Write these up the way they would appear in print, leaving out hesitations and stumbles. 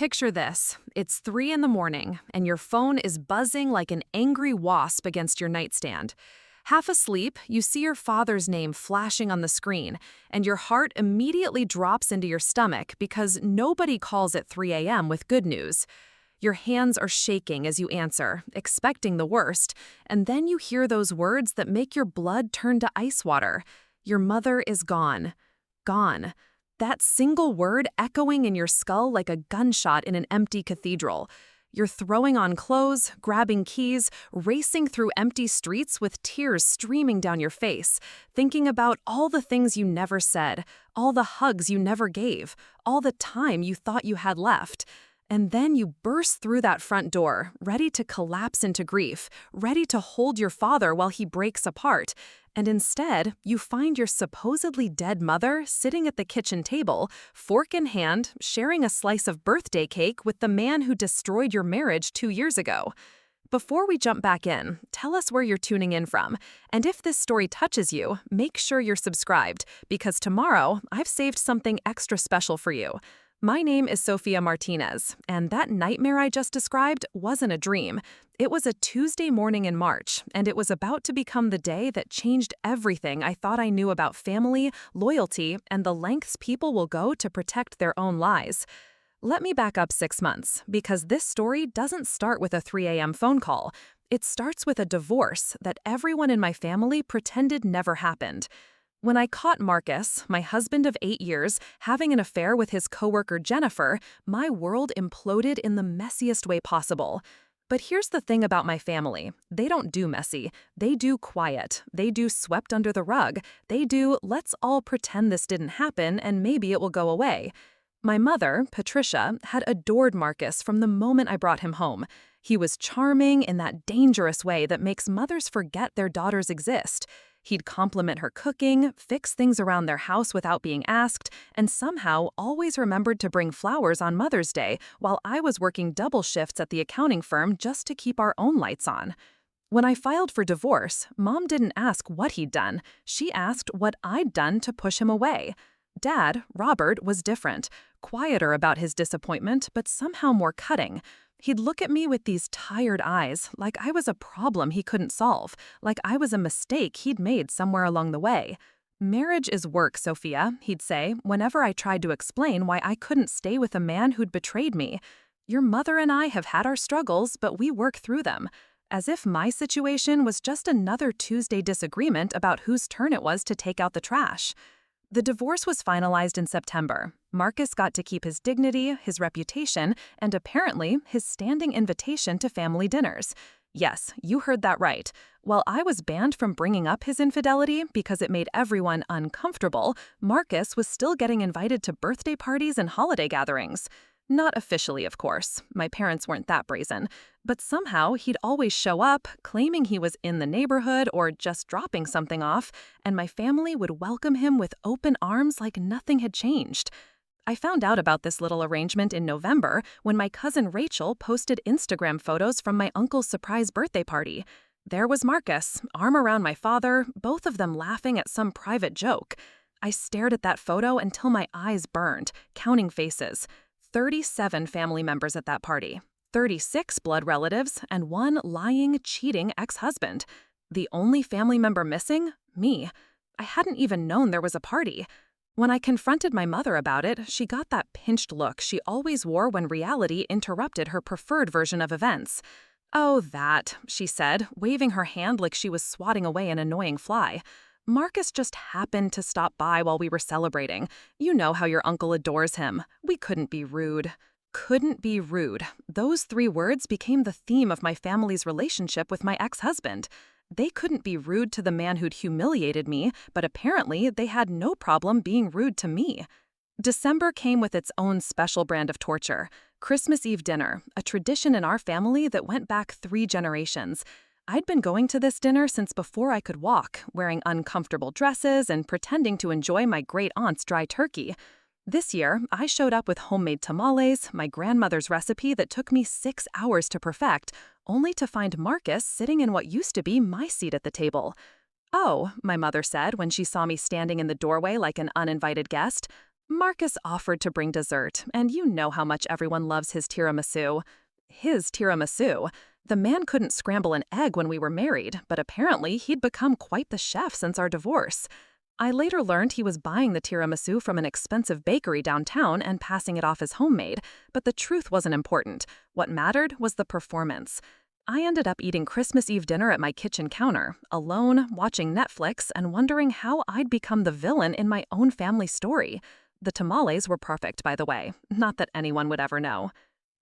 Picture this. It's 3 in the morning, and your phone is buzzing like an angry wasp against your nightstand. Half asleep, you see your father's name flashing on the screen, and your heart immediately drops into your stomach because nobody calls at 3 a.m. with good news. Your hands are shaking as you answer, expecting the worst, and then you hear those words that make your blood turn to ice water. Your mother is gone. Gone. That single word echoing in your skull like a gunshot in an empty cathedral. You're throwing on clothes, grabbing keys, racing through empty streets with tears streaming down your face, thinking about all the things you never said, all the hugs you never gave, all the time you thought you had left. And then you burst through that front door, ready to collapse into grief, ready to hold your father while he breaks apart. And instead, you find your supposedly dead mother sitting at the kitchen table, fork in hand, sharing a slice of birthday cake with the man who destroyed your marriage 2 years ago. Before we jump back in, tell us where you're tuning in from. And if this story touches you, make sure you're subscribed, because tomorrow I've saved something extra special for you. My name is Sophia Martinez, and that nightmare I just described wasn't a dream. It was a Tuesday morning in March, and it was about to become the day that changed everything I thought I knew about family, loyalty, and the lengths people will go to protect their own lies. Let me back up 6 months, because this story doesn't start with a 3 a.m. phone call. It starts with a divorce that everyone in my family pretended never happened. When I caught Marcus, my husband of 8 years, having an affair with his coworker Jennifer, my world imploded in the messiest way possible. But here's the thing about my family. They don't do messy. They do quiet. They do swept under the rug. They do let's all pretend this didn't happen and maybe it will go away. My mother, Patricia, had adored Marcus from the moment I brought him home. He was charming in that dangerous way that makes mothers forget their daughters exist. He'd compliment her cooking, fix things around their house without being asked, and somehow always remembered to bring flowers on Mother's Day while I was working double shifts at the accounting firm just to keep our own lights on. When I filed for divorce, Mom didn't ask what he'd done. She asked what I'd done to push him away. Dad, Robert, was different, quieter about his disappointment, but somehow more cutting. He'd look at me with these tired eyes, like I was a problem he couldn't solve, like I was a mistake he'd made somewhere along the way. "Marriage is work, Sophia," he'd say, whenever I tried to explain why I couldn't stay with a man who'd betrayed me. "Your mother and I have had our struggles, but we work through them." As if my situation was just another Tuesday disagreement about whose turn it was to take out the trash. The divorce was finalized in September. Marcus got to keep his dignity, his reputation, and apparently his standing invitation to family dinners. Yes, you heard that right. While I was banned from bringing up his infidelity because it made everyone uncomfortable, Marcus was still getting invited to birthday parties and holiday gatherings. Not officially, of course. My parents weren't that brazen. But somehow he'd always show up, claiming he was in the neighborhood or just dropping something off, and my family would welcome him with open arms like nothing had changed. I found out about this little arrangement in November when my cousin Rachel posted Instagram photos from my uncle's surprise birthday party. There was Marcus, arm around my father, both of them laughing at some private joke. I stared at that photo until my eyes burned, counting faces. 37 family members at that party, 36 blood relatives, and 1 lying, cheating ex-husband. The only family member missing? Me. I hadn't even known there was a party. When I confronted my mother about it, she got that pinched look she always wore when reality interrupted her preferred version of events. "Oh, that," she said, waving her hand like she was swatting away an annoying fly. "Marcus just happened to stop by while we were celebrating. You know how your uncle adores him. We couldn't be rude." Couldn't be rude. Those 3 words became the theme of my family's relationship with my ex-husband. They couldn't be rude to the man who'd humiliated me, but apparently they had no problem being rude to me. December came with its own special brand of torture. Christmas Eve dinner, a tradition in our family that went back 3 generations. I'd been going to this dinner since before I could walk, wearing uncomfortable dresses and pretending to enjoy my great-aunt's dry turkey. This year, I showed up with homemade tamales, my grandmother's recipe that took me 6 hours to perfect, only to find Marcus sitting in what used to be my seat at the table. "Oh," my mother said when she saw me standing in the doorway like an uninvited guest. Marcus offered to bring dessert, and you know how much everyone loves his tiramisu. His tiramisu. The man couldn't scramble an egg when we were married, but apparently he'd become quite the chef since our divorce. I later learned he was buying the tiramisu from an expensive bakery downtown and passing it off as homemade, but the truth wasn't important. What mattered was the performance. I ended up eating Christmas Eve dinner at my kitchen counter, alone, watching Netflix, and wondering how I'd become the villain in my own family story. The tamales were perfect, by the way, not that anyone would ever know.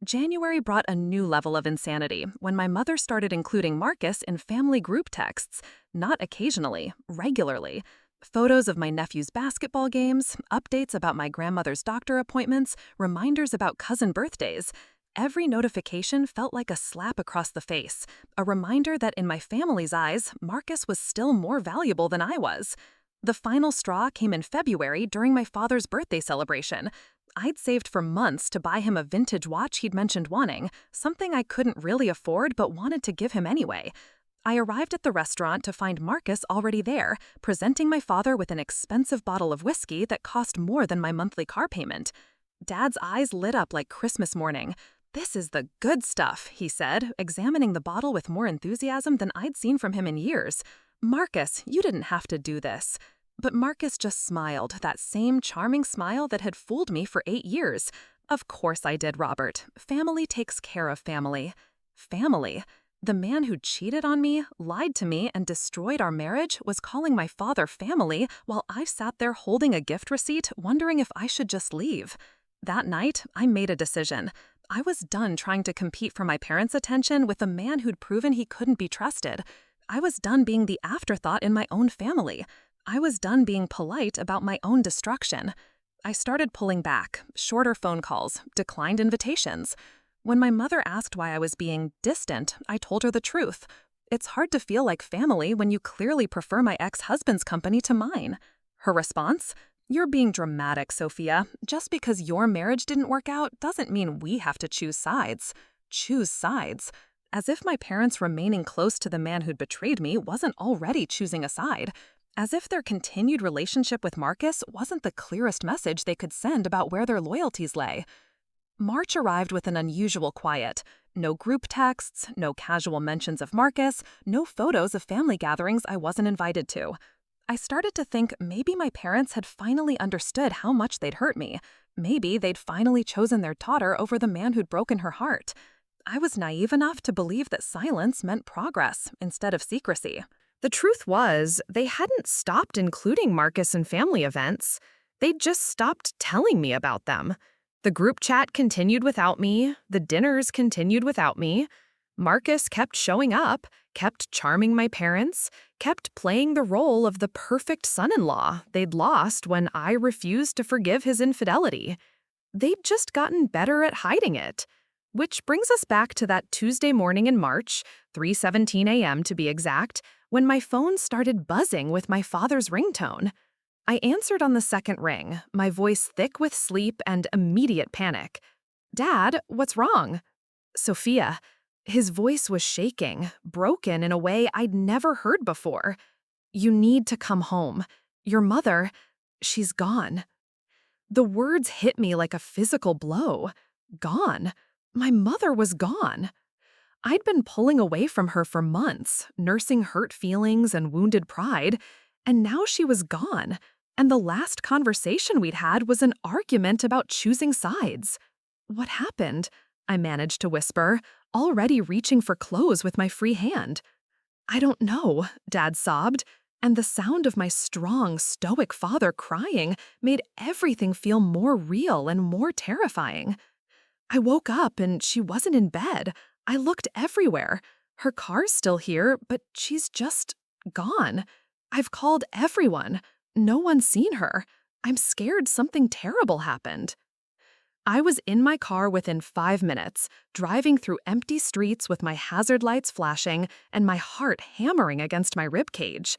January brought a new level of insanity when my mother started including Marcus in family group texts, not occasionally, regularly. Photos of my nephew's basketball games, updates about my grandmother's doctor appointments, reminders about cousin birthdays. Every notification felt like a slap across the face, a reminder that in my family's eyes, Marcus was still more valuable than I was. The final straw came in February during my father's birthday celebration. I'd saved for months to buy him a vintage watch he'd mentioned wanting, something I couldn't really afford but wanted to give him anyway. I arrived at the restaurant to find Marcus already there, presenting my father with an expensive bottle of whiskey that cost more than my monthly car payment. Dad's eyes lit up like Christmas morning. "This is the good stuff," he said, examining the bottle with more enthusiasm than I'd seen from him in years. "Marcus, you didn't have to do this." But Marcus just smiled, that same charming smile that had fooled me for 8 years. "Of course I did, Robert. Family takes care of family." Family? The man who cheated on me, lied to me, and destroyed our marriage was calling my father family while I sat there holding a gift receipt, wondering if I should just leave. That night, I made a decision. I was done trying to compete for my parents' attention with a man who'd proven he couldn't be trusted. I was done being the afterthought in my own family. I was done being polite about my own destruction. I started pulling back, shorter phone calls, declined invitations. When my mother asked why I was being distant, I told her the truth. It's hard to feel like family when you clearly prefer my ex-husband's company to mine. Her response? "You're being dramatic, Sophia. Just because your marriage didn't work out doesn't mean we have to choose sides." Choose sides? As if my parents remaining close to the man who'd betrayed me wasn't already choosing a side. As if their continued relationship with Marcus wasn't the clearest message they could send about where their loyalties lay. March arrived with an unusual quiet. No group texts, no casual mentions of Marcus, no photos of family gatherings I wasn't invited to. I started to think maybe my parents had finally understood how much they'd hurt me. Maybe they'd finally chosen their daughter over the man who'd broken her heart. I was naive enough to believe that silence meant progress instead of secrecy. The truth was, they hadn't stopped including Marcus in family events. They'd just stopped telling me about them. The group chat continued without me. The dinners continued without me. Marcus kept showing up, kept charming my parents, kept playing the role of the perfect son-in-law they'd lost when I refused to forgive his infidelity. They'd just gotten better at hiding it. Which brings us back to that Tuesday morning in March, 3:17 a.m. to be exact, when my phone started buzzing with my father's ringtone. I answered on the second ring, my voice thick with sleep and immediate panic. "Dad, what's wrong?" "Sophia." His voice was shaking, broken in a way I'd never heard before. "You need to come home. Your mother, she's gone." The words hit me like a physical blow. Gone. My mother was gone. I'd been pulling away from her for months, nursing hurt feelings and wounded pride, and now she was gone. And the last conversation we'd had was an argument about choosing sides. "What happened?" I managed to whisper, already reaching for clothes with my free hand. "I don't know," Dad sobbed, and the sound of my strong, stoic father crying made everything feel more real and more terrifying. "I woke up and she wasn't in bed. I looked everywhere. Her car's still here, but she's just gone. I've called everyone. No one's seen her. I'm scared something terrible happened." I was in my car within 5 minutes, driving through empty streets with my hazard lights flashing and my heart hammering against my ribcage.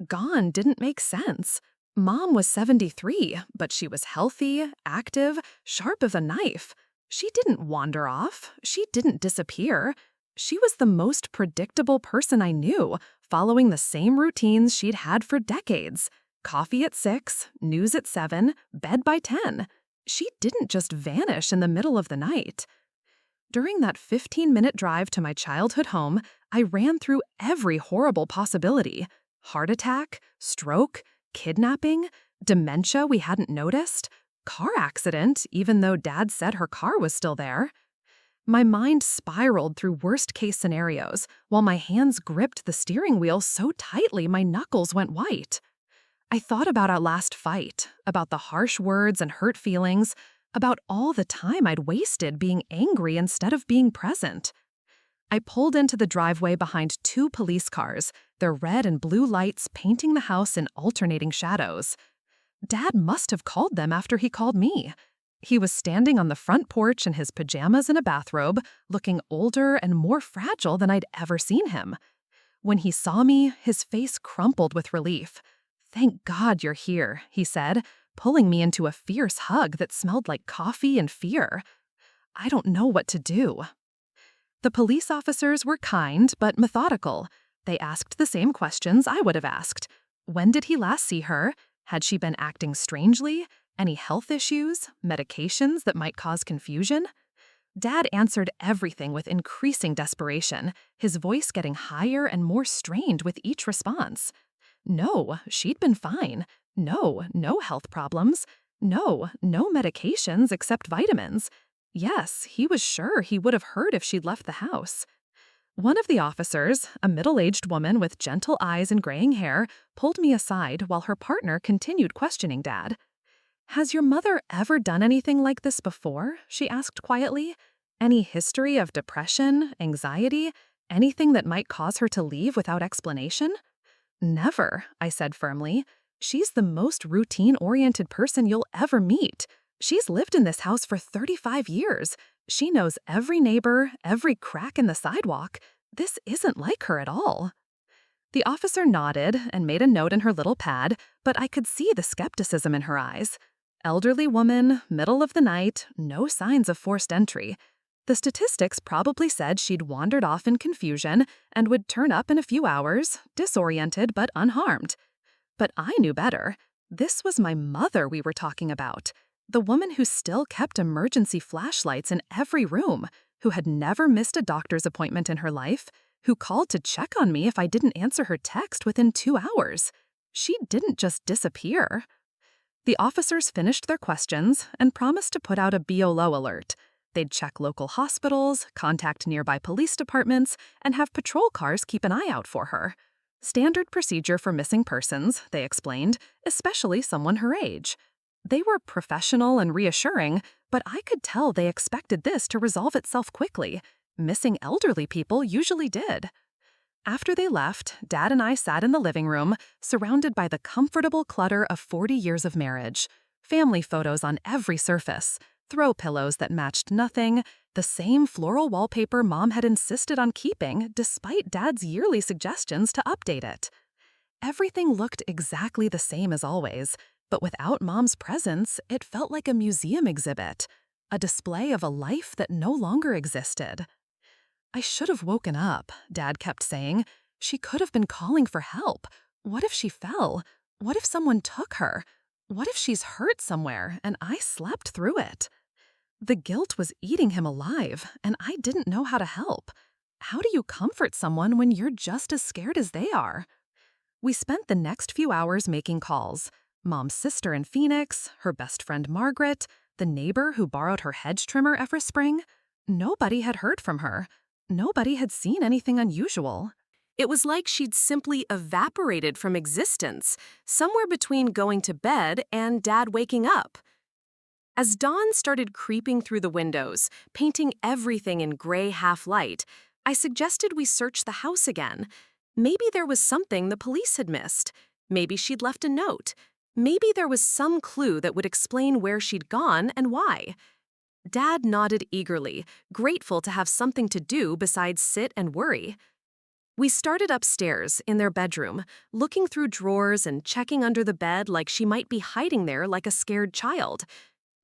Gone didn't make sense. Mom was 73, but she was healthy, active, sharp as a knife. She didn't wander off. She didn't disappear. She was the most predictable person I knew, following the same routines she'd had for decades. Coffee at 6, news at 7, bed by 10. She didn't just vanish in the middle of the night. During that 15-minute drive to my childhood home, I ran through every horrible possibility. Heart attack, stroke, kidnapping, dementia we hadn't noticed, car accident, even though Dad said her car was still there. My mind spiraled through worst-case scenarios, while my hands gripped the steering wheel so tightly my knuckles went white. I thought about our last fight, about the harsh words and hurt feelings, about all the time I'd wasted being angry instead of being present. I pulled into the driveway behind 2 police cars, their red and blue lights painting the house in alternating shadows. Dad must have called them after he called me. He was standing on the front porch in his pajamas and a bathrobe, looking older and more fragile than I'd ever seen him. When he saw me, his face crumpled with relief. "Thank God you're here," he said, pulling me into a fierce hug that smelled like coffee and fear. I don't know what to do. The police officers were kind but methodical. They asked the same questions I would have asked. When did he last see her? Had she been acting strangely? Any health issues? Medications that might cause confusion? Dad answered everything with increasing desperation, his voice getting higher and more strained with each response. No, she'd been fine. No, no health problems. No, no medications except vitamins. Yes, he was sure he would have heard if she'd left the house. One of the officers, a middle-aged woman with gentle eyes and graying hair, pulled me aside while her partner continued questioning Dad. "Has your mother ever done anything like this before?" she asked quietly. "Any history of depression, anxiety, anything that might cause her to leave without explanation?" "Never," I said firmly. "She's the most routine-oriented person you'll ever meet. She's lived in this house for 35 years. She knows every neighbor, every crack in the sidewalk. This isn't like her at all." The officer nodded and made a note in her little pad, but I could see the skepticism in her eyes. Elderly woman, middle of the night, no signs of forced entry. The statistics probably said she'd wandered off in confusion and would turn up in a few hours, disoriented but unharmed. But I knew better. This was my mother we were talking about. The woman who still kept emergency flashlights in every room, who had never missed a doctor's appointment in her life, who called to check on me if I didn't answer her text within 2 hours. She didn't just disappear. The officers finished their questions and promised to put out a BOLO alert. They'd check local hospitals, contact nearby police departments, and have patrol cars keep an eye out for her. Standard procedure for missing persons, they explained, especially someone her age. They were professional and reassuring, but I could tell they expected this to resolve itself quickly. Missing elderly people usually did. After they left, Dad and I sat in the living room, surrounded by the comfortable clutter of 40 years of marriage. Family photos on every surface, throw pillows that matched nothing, the same floral wallpaper Mom had insisted on keeping despite Dad's yearly suggestions to update it. Everything looked exactly the same as always, but without Mom's presence, it felt like a museum exhibit, a display of a life that no longer existed. "I should have woken up," Dad kept saying. "She could have been calling for help. What if she fell? What if someone took her? What if she's hurt somewhere and I slept through it?" The guilt was eating him alive, and I didn't know how to help. How do you comfort someone when you're just as scared as they are? We spent the next few hours making calls. Mom's sister in Phoenix, her best friend Margaret, the neighbor who borrowed her hedge trimmer every spring. Nobody had heard from her. Nobody had seen anything unusual. It was like she'd simply evaporated from existence, somewhere between going to bed and Dad waking up. As dawn started creeping through the windows, painting everything in gray half-light, I suggested we search the house again. Maybe there was something the police had missed. Maybe she'd left a note. Maybe there was some clue that would explain where she'd gone and why. Dad nodded eagerly, grateful to have something to do besides sit and worry. We started upstairs, in their bedroom, looking through drawers and checking under the bed like she might be hiding there like a scared child.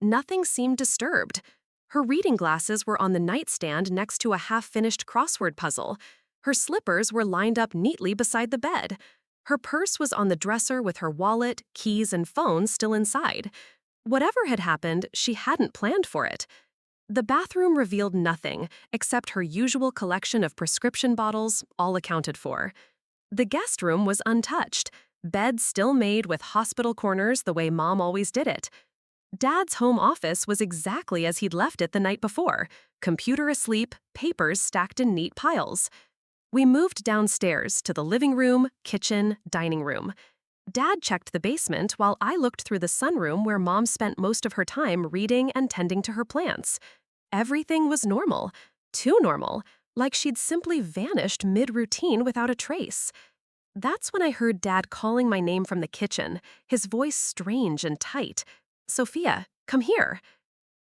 Nothing seemed disturbed. Her reading glasses were on the nightstand next to a half-finished crossword puzzle. Her slippers were lined up neatly beside the bed. Her purse was on the dresser with her wallet, keys, and phone still inside. Whatever had happened, she hadn't planned for it. The bathroom revealed nothing except her usual collection of prescription bottles, all accounted for. The guest room was untouched, bed still made with hospital corners the way Mom always did it. Dad's home office was exactly as he'd left it the night before, computer asleep, papers stacked in neat piles. We moved downstairs to the living room, kitchen, dining room. Dad checked the basement while I looked through the sunroom where Mom spent most of her time reading and tending to her plants. Everything was normal, too normal, like she'd simply vanished mid-routine without a trace. That's when I heard Dad calling my name from the kitchen, his voice strange and tight. "Sophia, come here."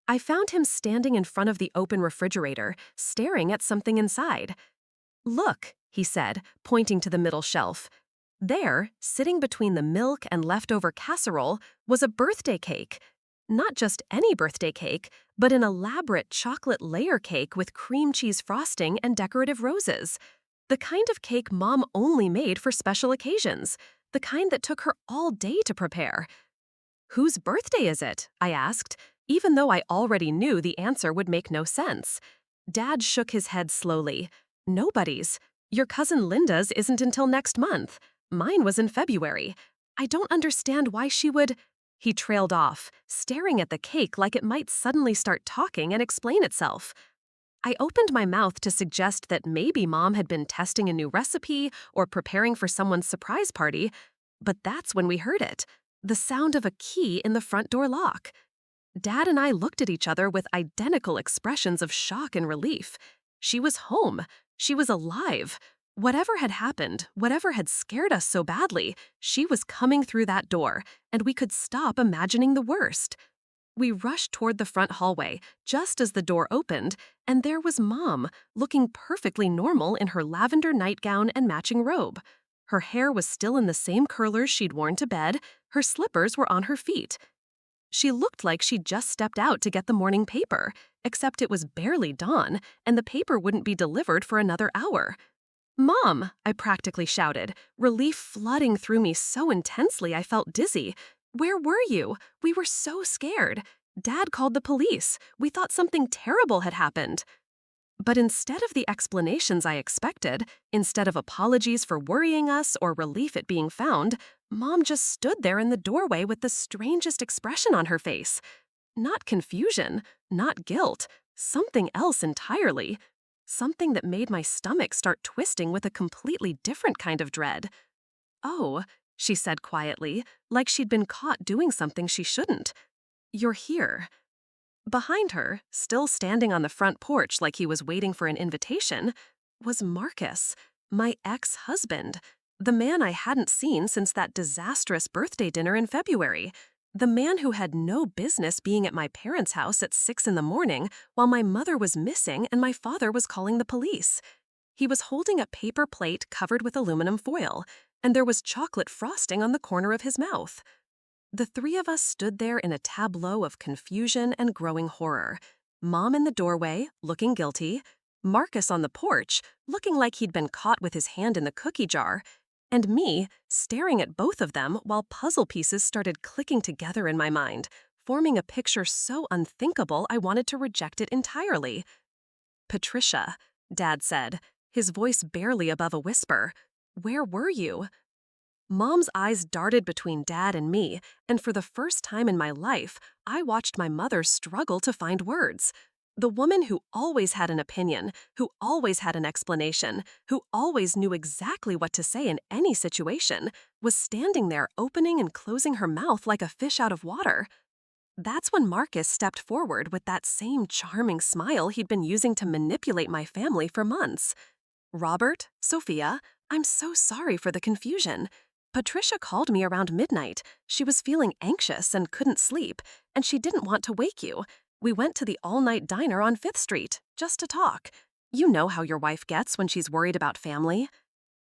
I found him standing in front of the open refrigerator, staring at something inside. "Look," he said, pointing to the middle shelf. There, sitting between the milk and leftover casserole, was a birthday cake. Not just any birthday cake, but an elaborate chocolate layer cake with cream cheese frosting and decorative roses. The kind of cake Mom only made for special occasions, the kind that took her all day to prepare. "Whose birthday is it?" I asked, even though I already knew the answer would make no sense. Dad shook his head slowly. "Nobody's. Your cousin Linda's isn't until next month. Mine was in February. I don't understand why she would—" He trailed off, staring at the cake like it might suddenly start talking and explain itself. I opened my mouth to suggest that maybe Mom had been testing a new recipe or preparing for someone's surprise party, but that's when we heard it, the sound of a key in the front door lock. Dad and I looked at each other with identical expressions of shock and relief. She was home. She was alive. Whatever had happened, whatever had scared us so badly, she was coming through that door, and we could stop imagining the worst. We rushed toward the front hallway, just as the door opened, and there was Mom, looking perfectly normal in her lavender nightgown and matching robe. Her hair was still in the same curlers she'd worn to bed, her slippers were on her feet. She looked like she'd just stepped out to get the morning paper, except it was barely dawn, and the paper wouldn't be delivered for another hour. "Mom!" I practically shouted, relief flooding through me so intensely I felt dizzy. "Where were you? We were so scared. Dad called the police. We thought something terrible had happened." But instead of the explanations I expected, instead of apologies for worrying us or relief at being found, Mom just stood there in the doorway with the strangest expression on her face. Not confusion, not guilt, something else entirely. Something that made my stomach start twisting with a completely different kind of dread. "Oh," she said quietly, like she'd been caught doing something she shouldn't. "You're here." Behind her, still standing on the front porch like he was waiting for an invitation, was Marcus, my ex-husband, the man I hadn't seen since that disastrous birthday dinner in February, the man who had no business being at my parents' house at 6 in the morning while my mother was missing and my father was calling the police. He was holding a paper plate covered with aluminum foil, and there was chocolate frosting on the corner of his mouth. The three of us stood there in a tableau of confusion and growing horror. Mom in the doorway, looking guilty, Marcus on the porch, looking like he'd been caught with his hand in the cookie jar, and me staring at both of them while puzzle pieces started clicking together in my mind, forming a picture so unthinkable I wanted to reject it entirely. "Patricia," Dad said, his voice barely above a whisper, "where were you?" Mom's eyes darted between Dad and me, and for the first time in my life, I watched my mother struggle to find words. The woman who always had an opinion, who always had an explanation, who always knew exactly what to say in any situation, was standing there opening and closing her mouth like a fish out of water. That's when Marcus stepped forward with that same charming smile he'd been using to manipulate my family for months. "Robert, Sophia, I'm so sorry for the confusion. Patricia called me around midnight. She was feeling anxious and couldn't sleep, and she didn't want to wake you. We went to the all-night diner on 5th Street, just to talk. You know how your wife gets when she's worried about family."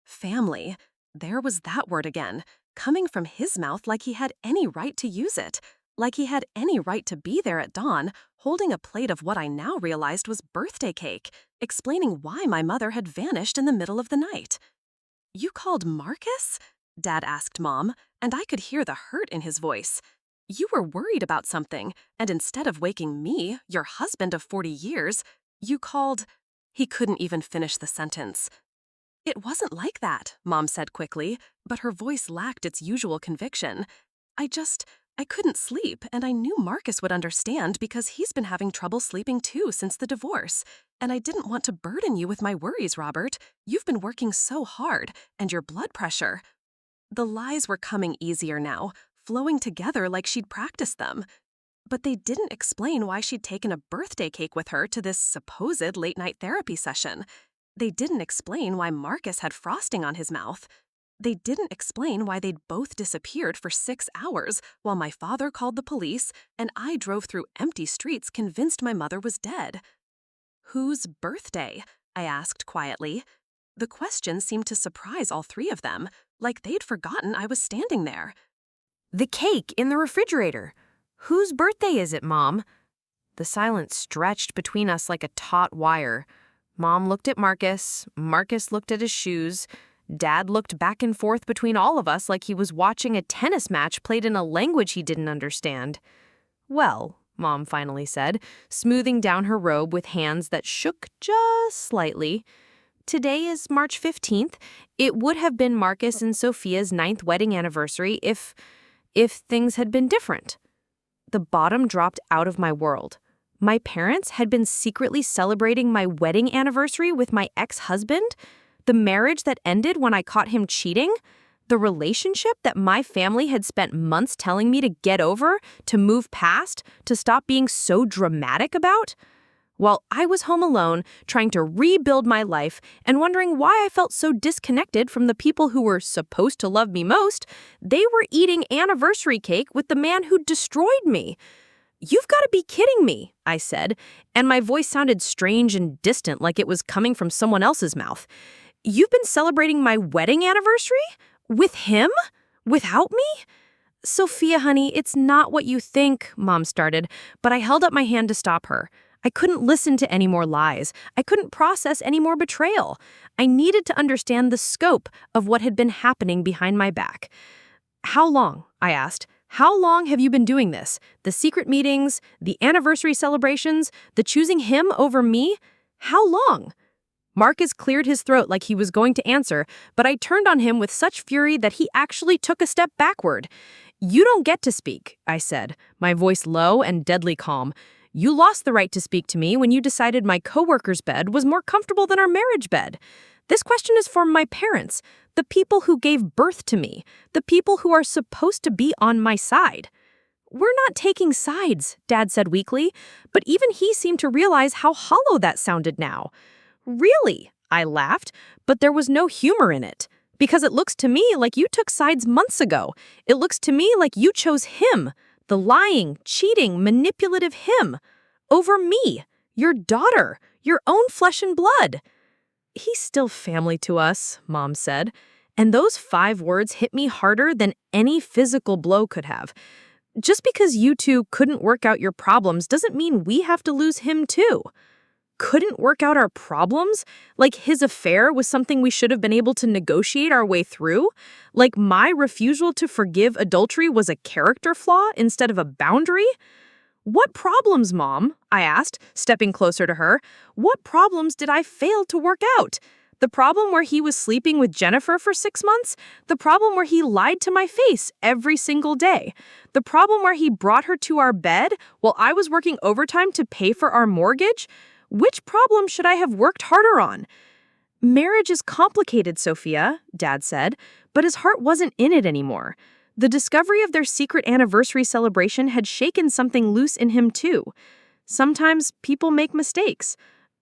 Family. There was that word again, coming from his mouth like he had any right to use it, like he had any right to be there at dawn, holding a plate of what I now realized was birthday cake, explaining why my mother had vanished in the middle of the night. "You called Marcus?" Dad asked Mom, and I could hear the hurt in his voice. You were worried about something, and instead of waking me, your husband of 40 years, you called. He couldn't even finish the sentence. It wasn't like that, Mom said quickly, but her voice lacked its usual conviction. I couldn't sleep, and I knew Marcus would understand because he's been having trouble sleeping too since the divorce. And I didn't want to burden you with my worries, Robert. You've been working so hard, and your blood pressure. The lies were coming easier now, flowing together like she'd practiced them. But they didn't explain why she'd taken a birthday cake with her to this supposed late-night therapy session. They didn't explain why Marcus had frosting on his mouth. They didn't explain why they'd both disappeared for 6 hours while my father called the police and I drove through empty streets convinced my mother was dead. Whose birthday? I asked quietly. The question seemed to surprise all three of them, like they'd forgotten I was standing there. The cake in the refrigerator. Whose birthday is it, Mom? The silence stretched between us like a taut wire. Mom looked at Marcus. Marcus looked at his shoes. Dad looked back and forth between all of us like he was watching a tennis match played in a language he didn't understand. Well, Mom finally said, smoothing down her robe with hands that shook just slightly. Today is March 15th. It would have been Marcus and Sophia's 9th wedding anniversary if things had been different. The bottom dropped out of my world. My parents had been secretly celebrating my wedding anniversary with my ex-husband, the marriage that ended when I caught him cheating, the relationship that my family had spent months telling me to get over, to move past, to stop being so dramatic about. While I was home alone, trying to rebuild my life and wondering why I felt so disconnected from the people who were supposed to love me most, they were eating anniversary cake with the man who destroyed me. "You've got to be kidding me," I said, and my voice sounded strange and distant like it was coming from someone else's mouth. "You've been celebrating my wedding anniversary? With him? Without me?" "Sophia, honey, it's not what you think," Mom started, but I held up my hand to stop her. I couldn't listen to any more lies. I couldn't process any more betrayal. I needed to understand the scope of what had been happening behind my back. "How long?" I asked. "How long have you been doing this? The secret meetings, the anniversary celebrations, the choosing him over me? How long?" Marcus cleared his throat like he was going to answer, but I turned on him with such fury that he actually took a step backward. "You don't get to speak," I said, my voice low and deadly calm. "You lost the right to speak to me when you decided my coworker's bed was more comfortable than our marriage bed. This question is for my parents, the people who gave birth to me, the people who are supposed to be on my side." "We're not taking sides," Dad said weakly, but even he seemed to realize how hollow that sounded now. "Really?" I laughed, but there was no humor in it. "Because it looks to me like you took sides months ago. It looks to me like you chose him, the lying, cheating, manipulative him, over me, your daughter, your own flesh and blood." "He's still family to us," Mom said, and those 5 words hit me harder than any physical blow could have. "Just because you two couldn't work out your problems doesn't mean we have to lose him too." Couldn't work out our problems? Like his affair was something we should have been able to negotiate our way through? Like my refusal to forgive adultery was a character flaw instead of a boundary? "What problems, Mom?" I asked, stepping closer to her. "What problems did I fail to work out? The problem where he was sleeping with Jennifer for 6 months? The problem where he lied to my face every single day? The problem where he brought her to our bed while I was working overtime to pay for our mortgage? Which problem should I have worked harder on?" "Marriage is complicated, Sophia," Dad said, but his heart wasn't in it anymore. The discovery of their secret anniversary celebration had shaken something loose in him too. Sometimes people make mistakes.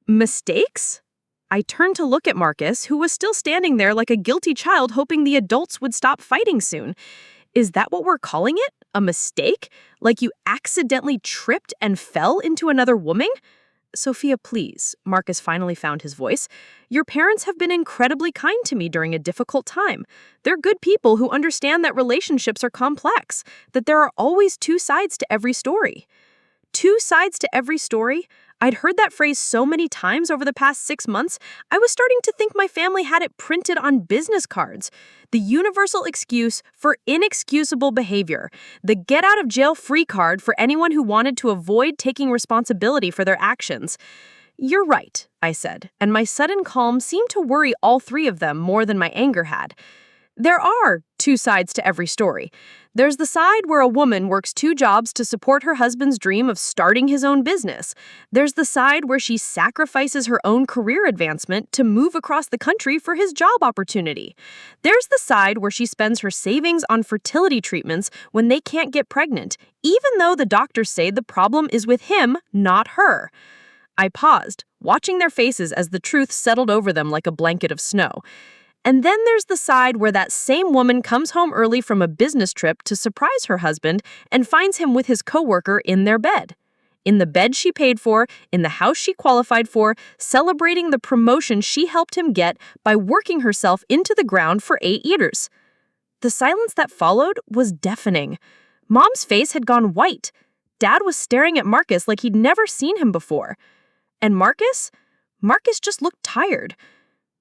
Mistakes? I turned to look at Marcus, who was still standing there like a guilty child hoping the adults would stop fighting soon. "Is that what we're calling it? A mistake? Like you accidentally tripped and fell into another woman?" "Sophia, please," Marcus finally found his voice. "Your parents have been incredibly kind to me during a difficult time. They're good people who understand that relationships are complex, that there are always 2 sides to every story." 2 sides to every story? I'd heard that phrase so many times over the past 6 months, I was starting to think my family had it printed on business cards. The universal excuse for inexcusable behavior. The get out of jail free card for anyone who wanted to avoid taking responsibility for their actions. "You're right," I said, and my sudden calm seemed to worry all three of them more than my anger had. There are two sides to every story. There's the side where a woman works 2 jobs to support her husband's dream of starting his own business. There's the side where she sacrifices her own career advancement to move across the country for his job opportunity. There's the side where she spends her savings on fertility treatments when they can't get pregnant, even though the doctors say the problem is with him, not her. I paused, watching their faces as the truth settled over them like a blanket of snow. And then there's the side where that same woman comes home early from a business trip to surprise her husband and finds him with his coworker in their bed. In the bed she paid for, in the house she qualified for, celebrating the promotion she helped him get by working herself into the ground for 8 years. The silence that followed was deafening. Mom's face had gone white. Dad was staring at Marcus like he'd never seen him before. And Marcus? Marcus just looked tired.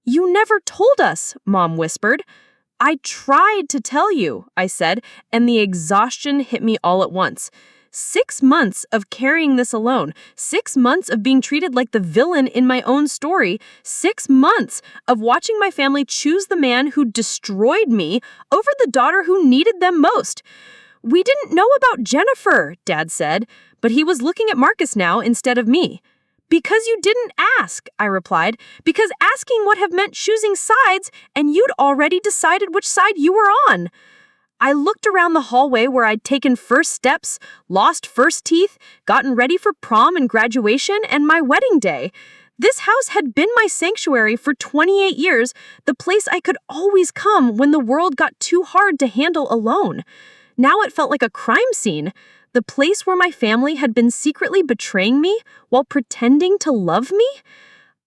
"You never told us," Mom whispered. "I tried to tell you," I said, and the exhaustion hit me all at once. 6 months of carrying this alone, 6 months of being treated like the villain in my own story, 6 months of watching my family choose the man who destroyed me over the daughter who needed them most. "We didn't know about Jennifer," Dad said, but he was looking at Marcus now instead of me. "Because you didn't ask," I replied, "because asking would have meant choosing sides, and you'd already decided which side you were on." I looked around the hallway where I'd taken first steps, lost first teeth, gotten ready for prom and graduation and my wedding day. This house had been my sanctuary for 28 years, the place I could always come when the world got too hard to handle alone. Now it felt like a crime scene. The place where my family had been secretly betraying me while pretending to love me?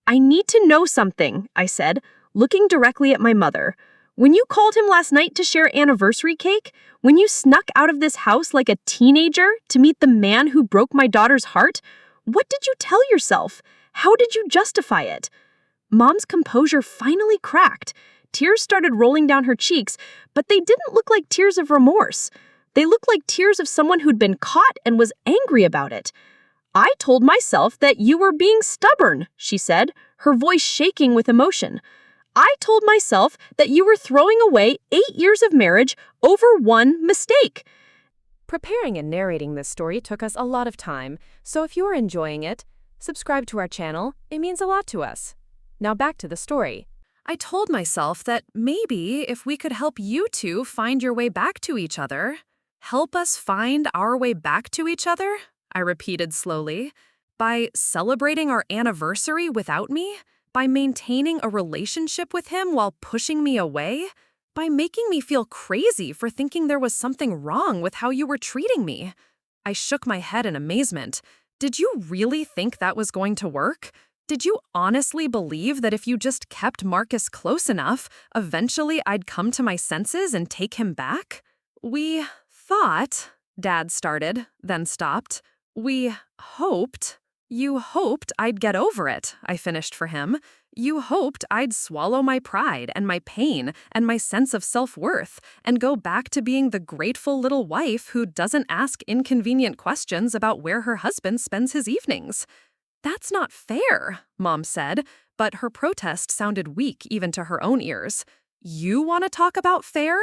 "I need to know something," I said, looking directly at my mother. "When you called him last night to share anniversary cake, when you snuck out of this house like a teenager to meet the man who broke my daughter's heart, what did you tell yourself? How did you justify it?" Mom's composure finally cracked. Tears started rolling down her cheeks, but they didn't look like tears of remorse. They looked like tears of someone who'd been caught and was angry about it. "I told myself that you were being stubborn," she said, her voice shaking with emotion. "I told myself that you were throwing away 8 years of marriage over one mistake." Preparing and narrating this story took us a lot of time, so if you are enjoying it, subscribe to our channel. It means a lot to us. Now back to the story. I told myself that maybe if we could help you two find your way back to each other. Help us find our way back to each other? I repeated slowly. By celebrating our anniversary without me? By maintaining a relationship with him while pushing me away? By making me feel crazy for thinking there was something wrong with how you were treating me? I shook my head in amazement. Did you really think that was going to work? Did you honestly believe that if you just kept Marcus close enough, eventually I'd come to my senses and take him back? "We thought," Dad started, then stopped. "We hoped. You hoped I'd get over it," I finished for him. "You hoped I'd swallow my pride and my pain and my sense of self-worth and go back to being the grateful little wife who doesn't ask inconvenient questions about where her husband spends his evenings." "That's not fair," Mom said, but her protest sounded weak even to her own ears. "You want to talk about fair?"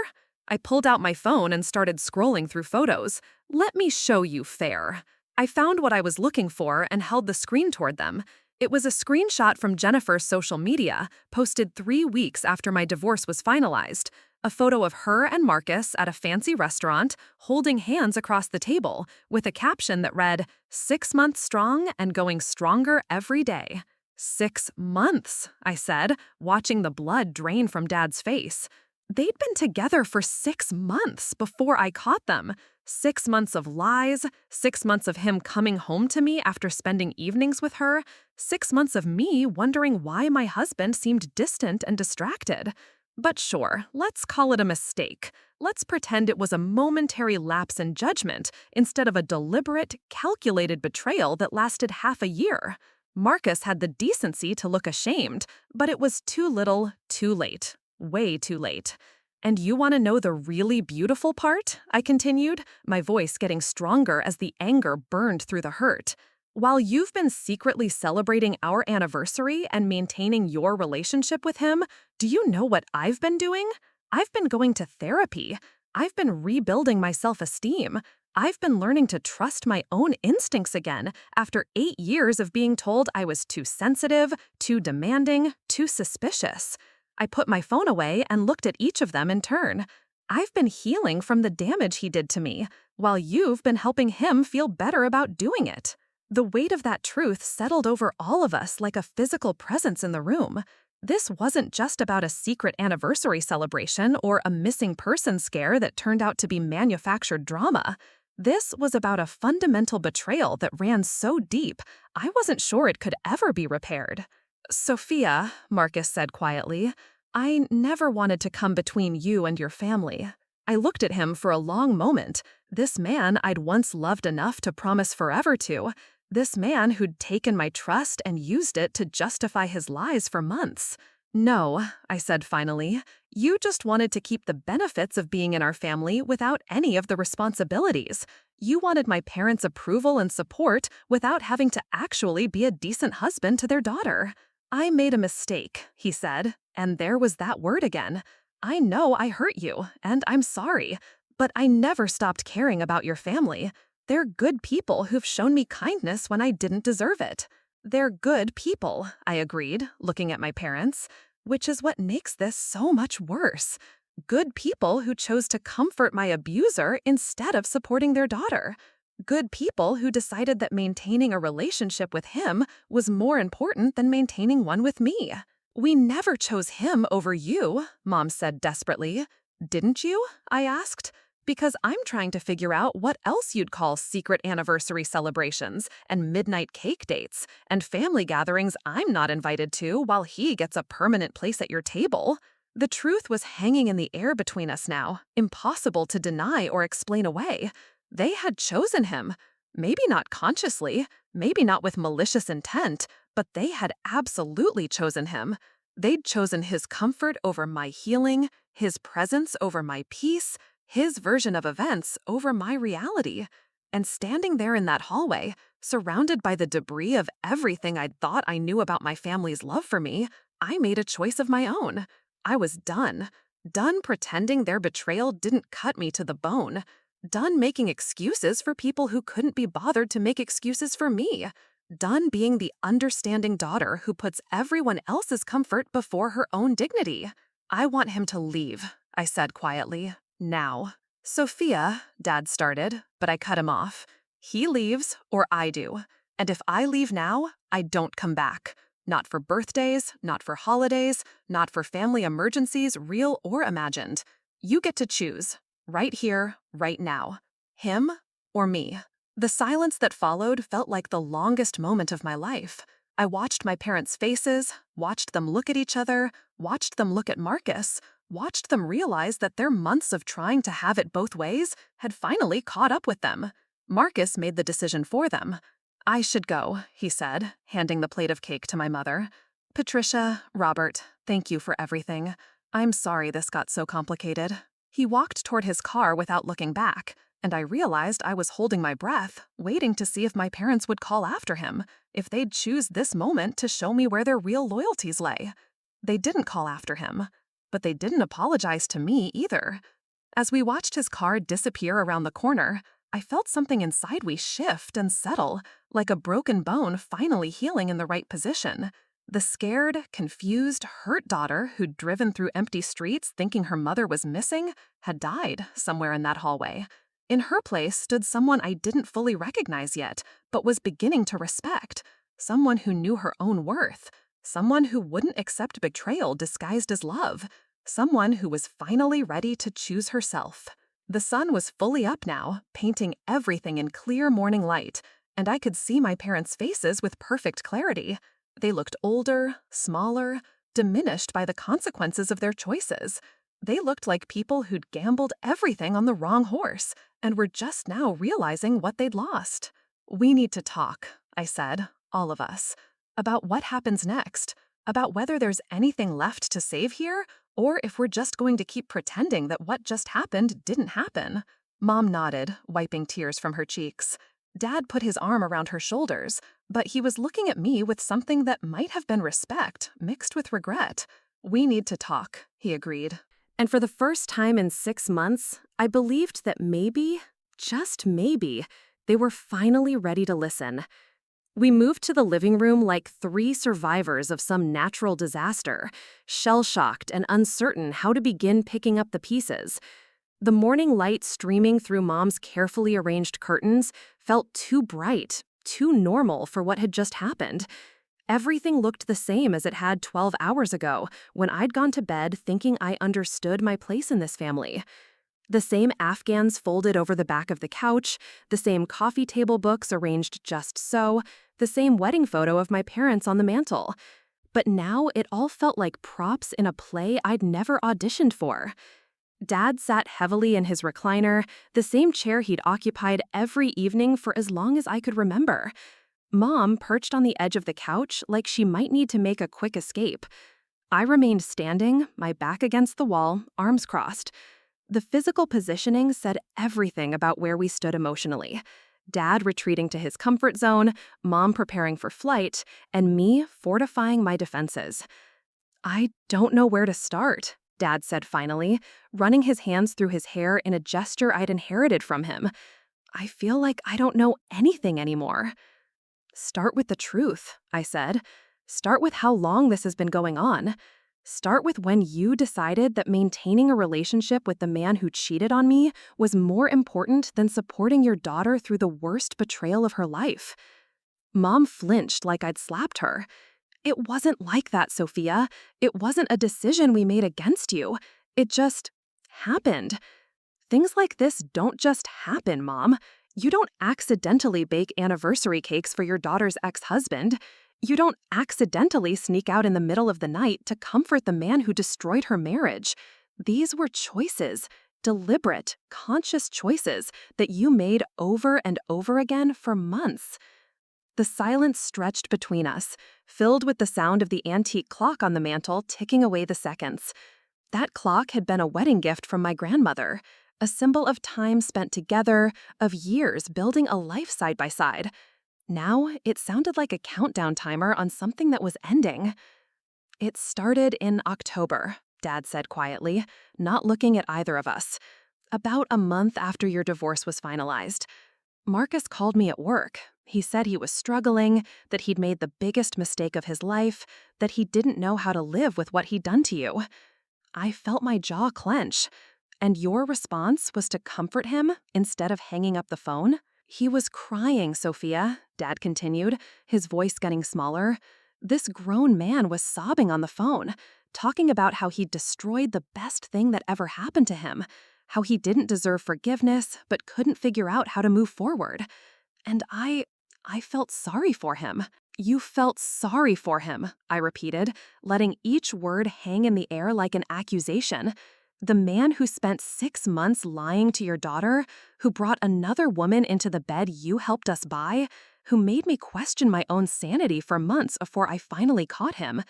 I pulled out my phone and started scrolling through photos. "Let me show you fair." I found what I was looking for and held the screen toward them. It was a screenshot from Jennifer's social media, posted 3 weeks after my divorce was finalized. A photo of her and Marcus at a fancy restaurant, holding hands across the table, with a caption that read, "6 months strong and going stronger every day." 6 months, I said, watching the blood drain from Dad's face. They'd been together for 6 months before I caught them. 6 months of lies, 6 months of him coming home to me after spending evenings with her, 6 months of me wondering why my husband seemed distant and distracted. But sure, let's call it a mistake. Let's pretend it was a momentary lapse in judgment instead of a deliberate, calculated betrayal that lasted half a year. Marcus had the decency to look ashamed, but it was too little, too late. Way too late. And you want to know the really beautiful part? I continued, my voice getting stronger as the anger burned through the hurt. While you've been secretly celebrating our anniversary and maintaining your relationship with him, do you know what I've been doing? I've been going to therapy. I've been rebuilding my self-esteem. I've been learning to trust my own instincts again after 8 years of being told I was too sensitive, too demanding, too suspicious. I put my phone away and looked at each of them in turn. I've been healing from the damage he did to me, while you've been helping him feel better about doing it. The weight of that truth settled over all of us like a physical presence in the room. This wasn't just about a secret anniversary celebration or a missing person scare that turned out to be manufactured drama. This was about a fundamental betrayal that ran so deep, I wasn't sure it could ever be repaired. Sophia, Marcus said quietly, I never wanted to come between you and your family. I looked at him for a long moment. This man I'd once loved enough to promise forever to. This man who'd taken my trust and used it to justify his lies for months. No, I said finally, you just wanted to keep the benefits of being in our family without any of the responsibilities. You wanted my parents' approval and support without having to actually be a decent husband to their daughter. I made a mistake, he said, and there was that word again. I know I hurt you, and I'm sorry, but I never stopped caring about your family. They're good people who've shown me kindness when I didn't deserve it. They're good people, I agreed, looking at my parents, which is what makes this so much worse. Good people who chose to comfort my abuser instead of supporting their daughter. Good people who decided that maintaining a relationship with him was more important than maintaining one with me. We never chose him over you, Mom said desperately. Didn't you? I asked. Because I'm trying to figure out what else you'd call secret anniversary celebrations and midnight cake dates and family gatherings I'm not invited to while he gets a permanent place at your table. The truth was hanging in the air between us now, impossible to deny or explain away. They had chosen him. Maybe not consciously, maybe not with malicious intent, but they had absolutely chosen him. They'd chosen his comfort over my healing, his presence over my peace, his version of events over my reality. And standing there in that hallway, surrounded by the debris of everything I'd thought I knew about my family's love for me, I made a choice of my own. I was done. Done pretending their betrayal didn't cut me to the bone. Done making excuses for people who couldn't be bothered to make excuses for me. Done being the understanding daughter who puts everyone else's comfort before her own dignity. I want him to leave, I said quietly. Now. Sophia, Dad started, but I cut him off. He leaves, or I do. And if I leave now, I don't come back. Not for birthdays, not for holidays, not for family emergencies, real or imagined. You get to choose, right here, right now. Him or me. The silence that followed felt like the longest moment of my life. I watched my parents' faces, watched them look at each other, watched them look at Marcus, watched them realize that their months of trying to have it both ways had finally caught up with them. Marcus made the decision for them. I should go, he said, handing the plate of cake to my mother. Patricia, Robert, thank you for everything. I'm sorry this got so complicated. He walked toward his car without looking back, and I realized I was holding my breath, waiting to see if my parents would call after him, if they'd choose this moment to show me where their real loyalties lay. They didn't call after him. But they didn't apologize to me either. As we watched his car disappear around the corner, I felt something inside me shift and settle, like a broken bone finally healing in the right position. The scared, confused, hurt daughter who'd driven through empty streets thinking her mother was missing had died somewhere in that hallway. In her place stood someone I didn't fully recognize yet, but was beginning to respect. Someone who knew her own worth. Someone who wouldn't accept betrayal disguised as love. Someone who was finally ready to choose herself. The sun was fully up now, painting everything in clear morning light, and I could see my parents' faces with perfect clarity. They looked older, smaller, diminished by the consequences of their choices. They looked like people who'd gambled everything on the wrong horse and were just now realizing what they'd lost. "We need to talk," I said, all of us, "about what happens next, about whether there's anything left to save here, or if we're just going to keep pretending that what just happened didn't happen." Mom nodded, wiping tears from her cheeks. Dad put his arm around her shoulders, but he was looking at me with something that might have been respect mixed with regret. "We need to talk," he agreed. And for the first time in 6 months, I believed that maybe, just maybe, they were finally ready to listen. We moved to the living room like 3 survivors of some natural disaster, shell-shocked and uncertain how to begin picking up the pieces. The morning light streaming through Mom's carefully arranged curtains felt too bright, too normal for what had just happened. Everything looked the same as it had 12 hours ago, when I'd gone to bed thinking I understood my place in this family. The same Afghans folded over the back of the couch, the same coffee table books arranged just so, the same wedding photo of my parents on the mantel. But now it all felt like props in a play I'd never auditioned for. Dad sat heavily in his recliner, the same chair he'd occupied every evening for as long as I could remember. Mom perched on the edge of the couch like she might need to make a quick escape. I remained standing, my back against the wall, arms crossed. The physical positioning said everything about where we stood emotionally. Dad retreating to his comfort zone, Mom preparing for flight, and me fortifying my defenses. "I don't know where to start," Dad said finally, running his hands through his hair in a gesture I'd inherited from him. "I feel like I don't know anything anymore." "Start with the truth," I said. "Start with how long this has been going on. Start with when you decided that maintaining a relationship with the man who cheated on me was more important than supporting your daughter through the worst betrayal of her life." Mom flinched like I'd slapped her. "It wasn't like that, Sophia. It wasn't a decision we made against you. It just happened. Things like this don't just happen, Mom. You don't accidentally bake anniversary cakes for your daughter's ex-husband. You don't accidentally sneak out in the middle of the night to comfort the man who destroyed her marriage. These were choices, deliberate, conscious choices that you made over and over again for months." The silence stretched between us, filled with the sound of the antique clock on the mantel ticking away the seconds. That clock had been a wedding gift from my grandmother, a symbol of time spent together, of years building a life side by side. Now it sounded like a countdown timer on something that was ending. "It started in October," Dad said quietly, not looking at either of us. "About a month after your divorce was finalized. Marcus called me at work. He said he was struggling, that he'd made the biggest mistake of his life, that he didn't know how to live with what he'd done to you. I felt my jaw clench. And your response was to comfort him instead of hanging up the phone? He was crying, Sophia," Dad continued, his voice getting smaller. "This grown man was sobbing on the phone, talking about how he'd destroyed the best thing that ever happened to him, how he didn't deserve forgiveness but couldn't figure out how to move forward. And I felt sorry for him." "You felt sorry for him," I repeated, letting each word hang in the air like an accusation. "The man who spent 6 months lying to your daughter, who brought another woman into the bed you helped us buy, who made me question my own sanity for months before I finally caught him.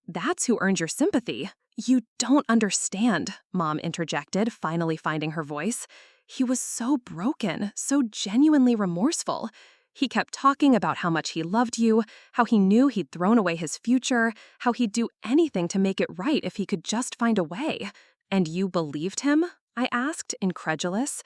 That's who earned your sympathy." "You don't understand," Mom interjected, finally finding her voice. "He was so broken, so genuinely remorseful. He kept talking about how much he loved you, how he knew he'd thrown away his future, how he'd do anything to make it right if he could just find a way." "And you believed him?" I asked, incredulous.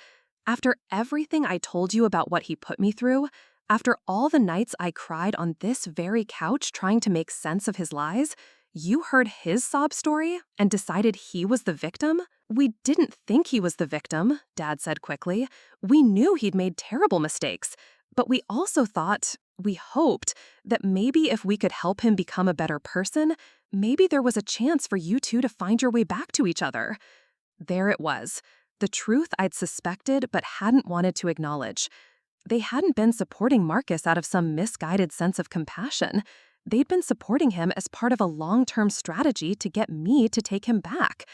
"After everything I told you about what he put me through, after all the nights I cried on this very couch trying to make sense of his lies, you heard his sob story and decided he was the victim?" "We didn't think he was the victim," Dad said quickly. "We knew he'd made terrible mistakes, but we also thought, we hoped, that maybe if we could help him become a better person, maybe there was a chance for you two to find your way back to each other." There it was, the truth I'd suspected but hadn't wanted to acknowledge. They hadn't been supporting Marcus out of some misguided sense of compassion. They'd been supporting him as part of a long-term strategy to get me to take him back.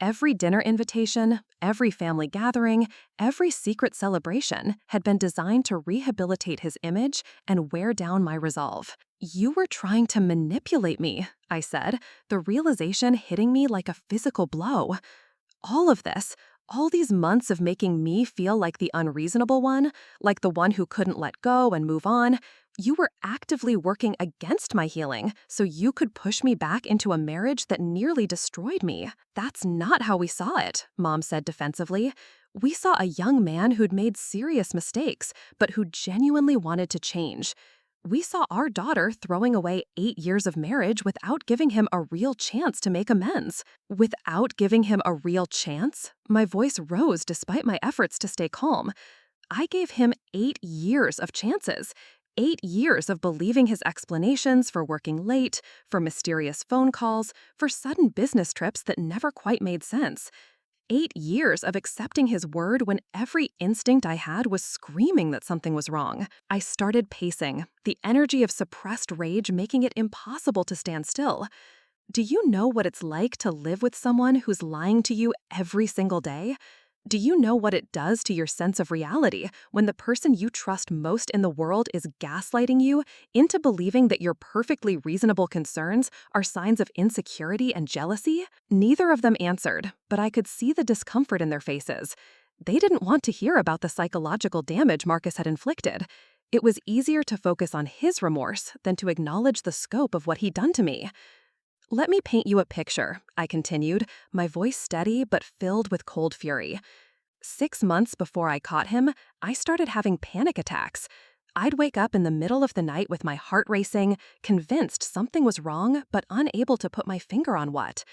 Every dinner invitation, every family gathering, every secret celebration had been designed to rehabilitate his image and wear down my resolve. "You were trying to manipulate me," I said, the realization hitting me like a physical blow. All of this, all these months of making me feel like the unreasonable one, like the one who couldn't let go and move on, you were actively working against my healing so you could push me back into a marriage that nearly destroyed me. "That's not how we saw it," Mom said defensively. "We saw a young man who'd made serious mistakes, but who genuinely wanted to change. We saw our daughter throwing away 8 years of marriage without giving him a real chance to make amends." Without giving him a real chance? My voice rose despite my efforts to stay calm. I gave him 8 years of chances. 8 years of believing his explanations for working late, for mysterious phone calls, for sudden business trips that never quite made sense. 8 years of accepting his word when every instinct I had was screaming that something was wrong. I started pacing, the energy of suppressed rage making it impossible to stand still. Do you know what it's like to live with someone who's lying to you every single day? Do you know what it does to your sense of reality when the person you trust most in the world is gaslighting you into believing that your perfectly reasonable concerns are signs of insecurity and jealousy? Neither of them answered, but I could see the discomfort in their faces. They didn't want to hear about the psychological damage Marcus had inflicted. It was easier to focus on his remorse than to acknowledge the scope of what he'd done to me. "Let me paint you a picture," I continued, my voice steady but filled with cold fury. 6 months before I caught him, I started having panic attacks. I'd wake up in the middle of the night with my heart racing, convinced something was wrong but unable to put my finger on what.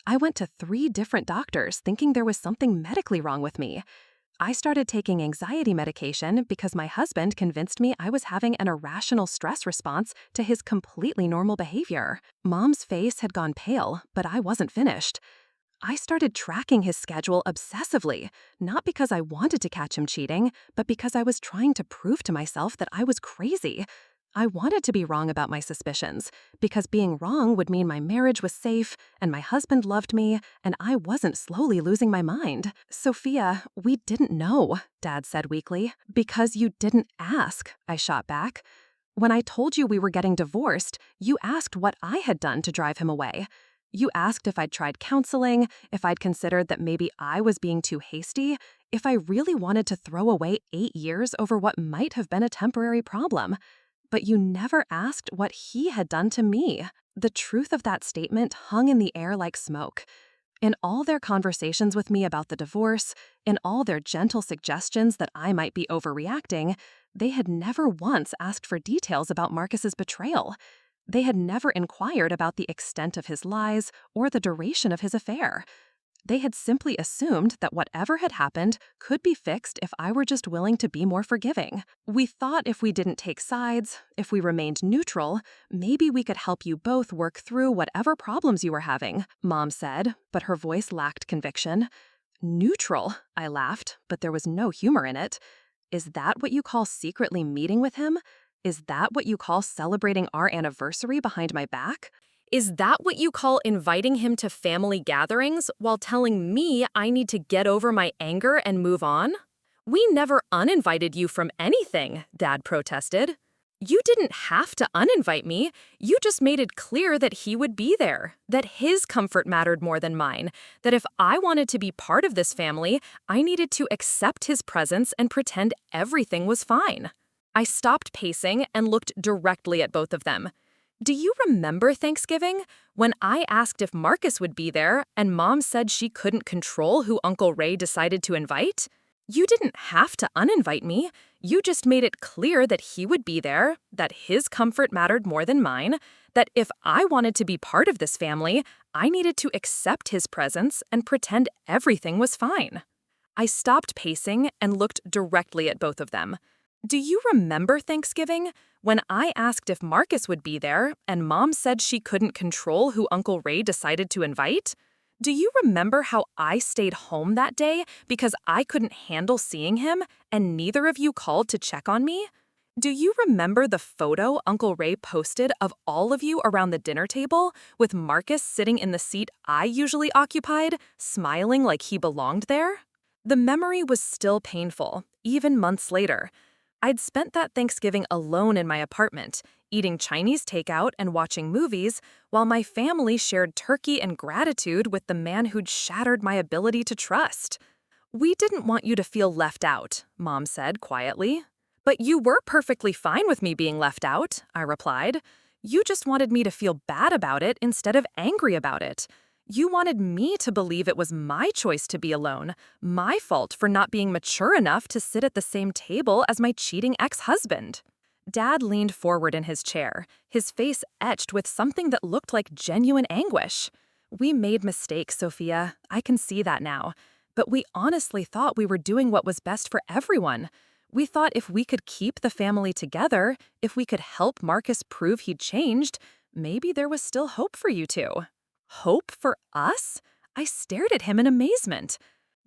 I went to 3 different doctors thinking there was something medically wrong with me. I started taking anxiety medication because my husband convinced me I was having an irrational stress response to his completely normal behavior. Mom's face had gone pale, but I wasn't finished. I started tracking his schedule obsessively, not because I wanted to catch him cheating, but because I was trying to prove to myself that I was crazy. I wanted to be wrong about my suspicions, because being wrong would mean my marriage was safe, and my husband loved me, and I wasn't slowly losing my mind. "Sophia, we didn't know," Dad said weakly. "Because you didn't ask," I shot back. "When I told you we were getting divorced, you asked what I had done to drive him away. You asked if I'd tried counseling, if I'd considered that maybe I was being too hasty, if I really wanted to throw away 8 years over what might have been a temporary problem. But you never asked what he had done to me." The truth of that statement hung in the air like smoke. In all their conversations with me about the divorce, in all their gentle suggestions that I might be overreacting, they had never once asked for details about Marcus's betrayal. They had never inquired about the extent of his lies or the duration of his affair. They had simply assumed that whatever had happened could be fixed if I were just willing to be more forgiving. "We thought if we didn't take sides, if we remained neutral, maybe we could help you both work through whatever problems you were having," Mom said, but her voice lacked conviction. "Neutral?" I laughed, but there was no humor in it. "Is that what you call secretly meeting with him? Is that what you call celebrating our anniversary behind my back? Is that what you call inviting him to family gatherings while telling me I need to get over my anger and move on?" "We never uninvited you from anything," Dad protested. "You didn't have to uninvite me. You just made it clear that he would be there, that his comfort mattered more than mine, that if I wanted to be part of this family, I needed to accept his presence and pretend everything was fine." I stopped pacing and looked directly at both of them. "Do you remember Thanksgiving, when I asked if Marcus would be there and Mom said she couldn't control who Uncle Ray decided to invite? You didn't have to uninvite me. You just made it clear that he would be there, that his comfort mattered more than mine, that if I wanted to be part of this family, I needed to accept his presence and pretend everything was fine." I stopped pacing and looked directly at both of them. "Do you remember Thanksgiving, when I asked if Marcus would be there and Mom said she couldn't control who Uncle Ray decided to invite? Do you remember how I stayed home that day because I couldn't handle seeing him and neither of you called to check on me? Do you remember the photo Uncle Ray posted of all of you around the dinner table, with Marcus sitting in the seat I usually occupied, smiling like he belonged there? The memory was still painful, even months later. I'd spent that Thanksgiving alone in my apartment, eating Chinese takeout and watching movies, while my family shared turkey and gratitude with the man who'd shattered my ability to trust. "We didn't want you to feel left out," Mom said quietly. "But you were perfectly fine with me being left out," I replied. "You just wanted me to feel bad about it instead of angry about it. You wanted me to believe it was my choice to be alone, my fault for not being mature enough to sit at the same table as my cheating ex-husband." Dad leaned forward in his chair, his face etched with something that looked like genuine anguish. "We made mistakes, Sophia. I can see that now. But we honestly thought we were doing what was best for everyone. We thought if we could keep the family together, if we could help Marcus prove he'd changed, maybe there was still hope for you two." "Hope for us?" I stared at him in amazement.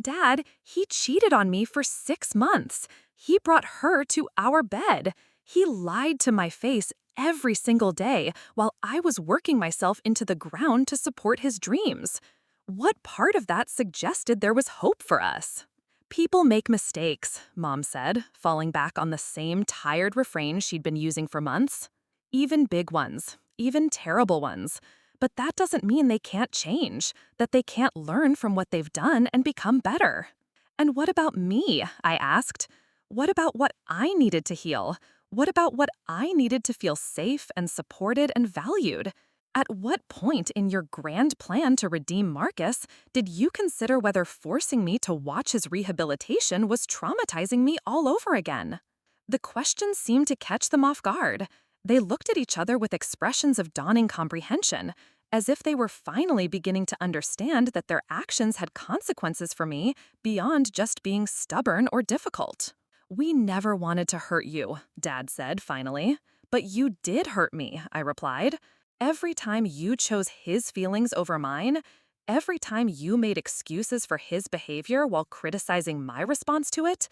"Dad, he cheated on me for 6 months. He brought her to our bed. He lied to my face every single day while I was working myself into the ground to support his dreams. What part of that suggested there was hope for us?" "People make mistakes," Mom said, falling back on the same tired refrain she'd been using for months. "Even big ones, even terrible ones. But that doesn't mean they can't change, that they can't learn from what they've done and become better." "And what about me?" I asked. "What about what I needed to heal? What about what I needed to feel safe and supported and valued? At what point in your grand plan to redeem Marcus did you consider whether forcing me to watch his rehabilitation was traumatizing me all over again?" The question seemed to catch them off guard. They looked at each other with expressions of dawning comprehension, as if they were finally beginning to understand that their actions had consequences for me beyond just being stubborn or difficult. "We never wanted to hurt you," Dad said finally. "But you did hurt me," I replied. "Every time you chose his feelings over mine, every time you made excuses for his behavior while criticizing my response to it,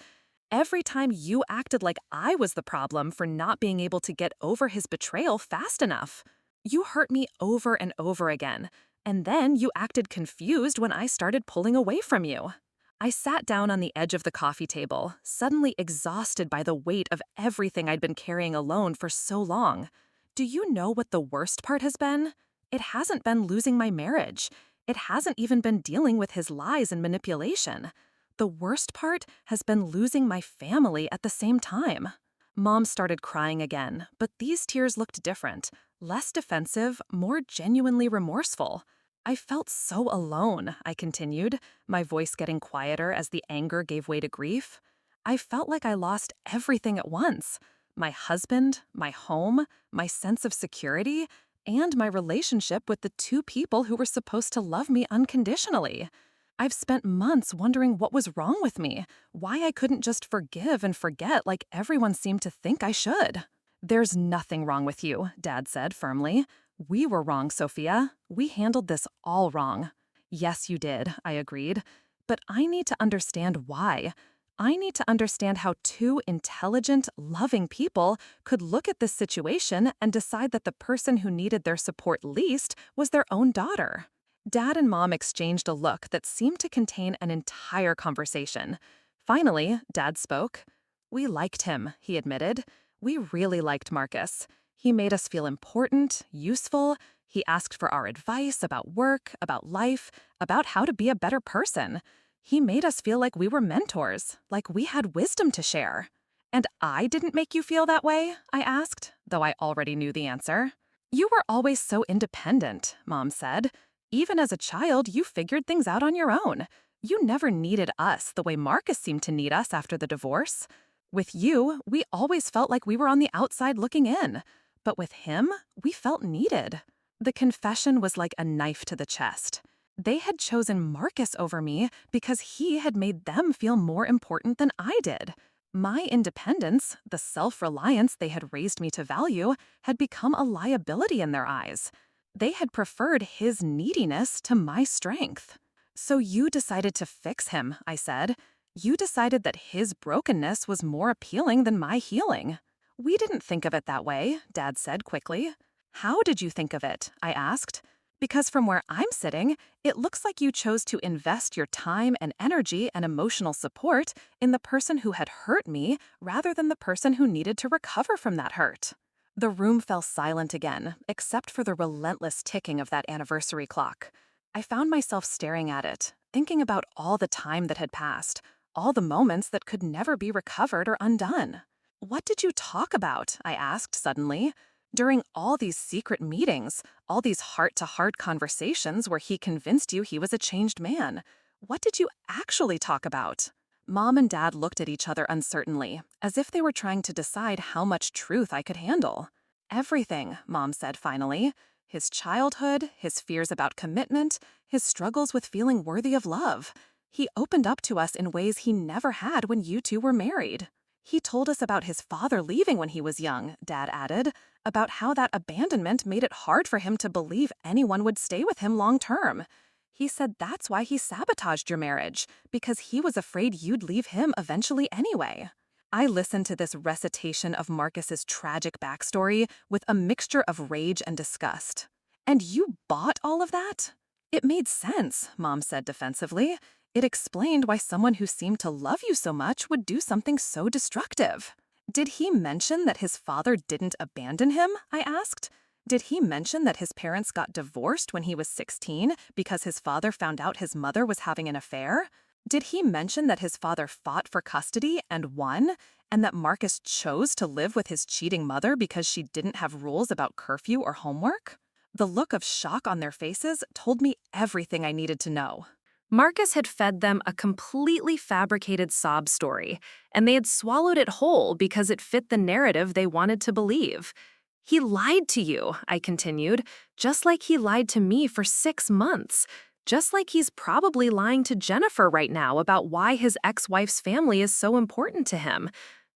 every time you acted like I was the problem for not being able to get over his betrayal fast enough. You hurt me over and over again, and then you acted confused when I started pulling away from you." I sat down on the edge of the coffee table, suddenly exhausted by the weight of everything I'd been carrying alone for so long. "Do you know what the worst part has been? It hasn't been losing my marriage. It hasn't even been dealing with his lies and manipulation. The worst part has been losing my family at the same time." Mom started crying again, but these tears looked different, less defensive, more genuinely remorseful. "I felt so alone," I continued, my voice getting quieter as the anger gave way to grief. "I felt like I lost everything at once. My husband, my home, my sense of security, and my relationship with the two people who were supposed to love me unconditionally. I've spent months wondering what was wrong with me, why I couldn't just forgive and forget like everyone seemed to think I should." "There's nothing wrong with you," Dad said firmly. "We were wrong, Sophia. We handled this all wrong." "Yes, you did," I agreed. "But I need to understand why. I need to understand how two intelligent, loving people could look at this situation and decide that the person who needed their support least was their own daughter." Dad and Mom exchanged a look that seemed to contain an entire conversation. Finally, Dad spoke. "We liked him," he admitted. "We really liked Marcus. He made us feel important, useful. He asked for our advice about work, about life, about how to be a better person. He made us feel like we were mentors, like we had wisdom to share." "And I didn't make you feel that way?" I asked, though I already knew the answer. "You were always so independent," Mom said. "Even as a child, you figured things out on your own. You never needed us the way Marcus seemed to need us after the divorce. With you, we always felt like we were on the outside looking in. But with him, we felt needed." The confession was like a knife to the chest. They had chosen Marcus over me because he had made them feel more important than I did. My independence, the self-reliance they had raised me to value, had become a liability in their eyes. They had preferred his neediness to my strength. "So you decided to fix him," I said. "You decided that his brokenness was more appealing than my healing." We didn't think of it that way, Dad said quickly. How did you think of it? I asked. Because from where I'm sitting, it looks like you chose to invest your time and energy and emotional support in the person who had hurt me rather than the person who needed to recover from that hurt. The room fell silent again, except for the relentless ticking of that anniversary clock. I found myself staring at it, thinking about all the time that had passed, all the moments that could never be recovered or undone. What did you talk about? I asked suddenly. During all these secret meetings, all these heart-to-heart conversations where he convinced you he was a changed man, what did you actually talk about? Mom and Dad looked at each other uncertainly, as if they were trying to decide how much truth I could handle. Everything, Mom said finally. His childhood, his fears about commitment, his struggles with feeling worthy of love. He opened up to us in ways he never had when you two were married. He told us about his father leaving when he was young, Dad added, about how that abandonment made it hard for him to believe anyone would stay with him long term. He said that's why he sabotaged your marriage, because he was afraid you'd leave him eventually anyway. I listened to this recitation of Marcus's tragic backstory with a mixture of rage and disgust. And you bought all of that? It made sense, Mom said defensively. It explained why someone who seemed to love you so much would do something so destructive. Did he mention that his father didn't abandon him? I asked. Did he mention that his parents got divorced when he was 16 because his father found out his mother was having an affair? Did he mention that his father fought for custody and won, and that Marcus chose to live with his cheating mother because she didn't have rules about curfew or homework? The look of shock on their faces told me everything I needed to know. Marcus had fed them a completely fabricated sob story, and they had swallowed it whole because it fit the narrative they wanted to believe. He lied to you, I continued, just like he lied to me for 6 months. Just like he's probably lying to Jennifer right now about why his ex-wife's family is so important to him.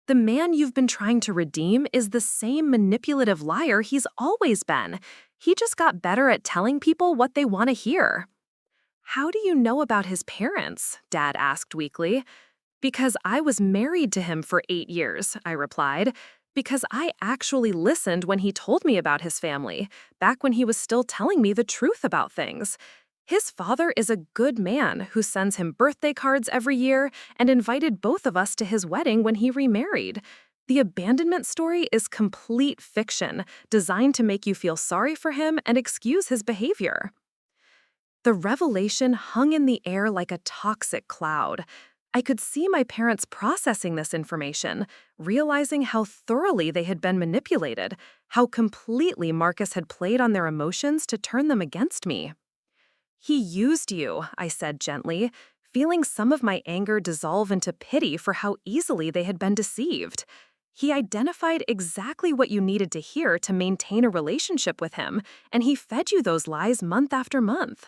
The man you've been trying to redeem is the same manipulative liar he's always been. He just got better at telling people what they want to hear. How do you know about his parents? Dad asked weakly. Because I was married to him for 8 years, I replied. Because I actually listened when he told me about his family, back when he was still telling me the truth about things. His father is a good man who sends him birthday cards every year and invited both of us to his wedding when he remarried. The abandonment story is complete fiction, designed to make you feel sorry for him and excuse his behavior. The revelation hung in the air like a toxic cloud. I could see my parents processing this information, realizing how thoroughly they had been manipulated, how completely Marcus had played on their emotions to turn them against me. He used you, I said gently, feeling some of my anger dissolve into pity for how easily they had been deceived. He identified exactly what you needed to hear to maintain a relationship with him, and he fed you those lies month after month.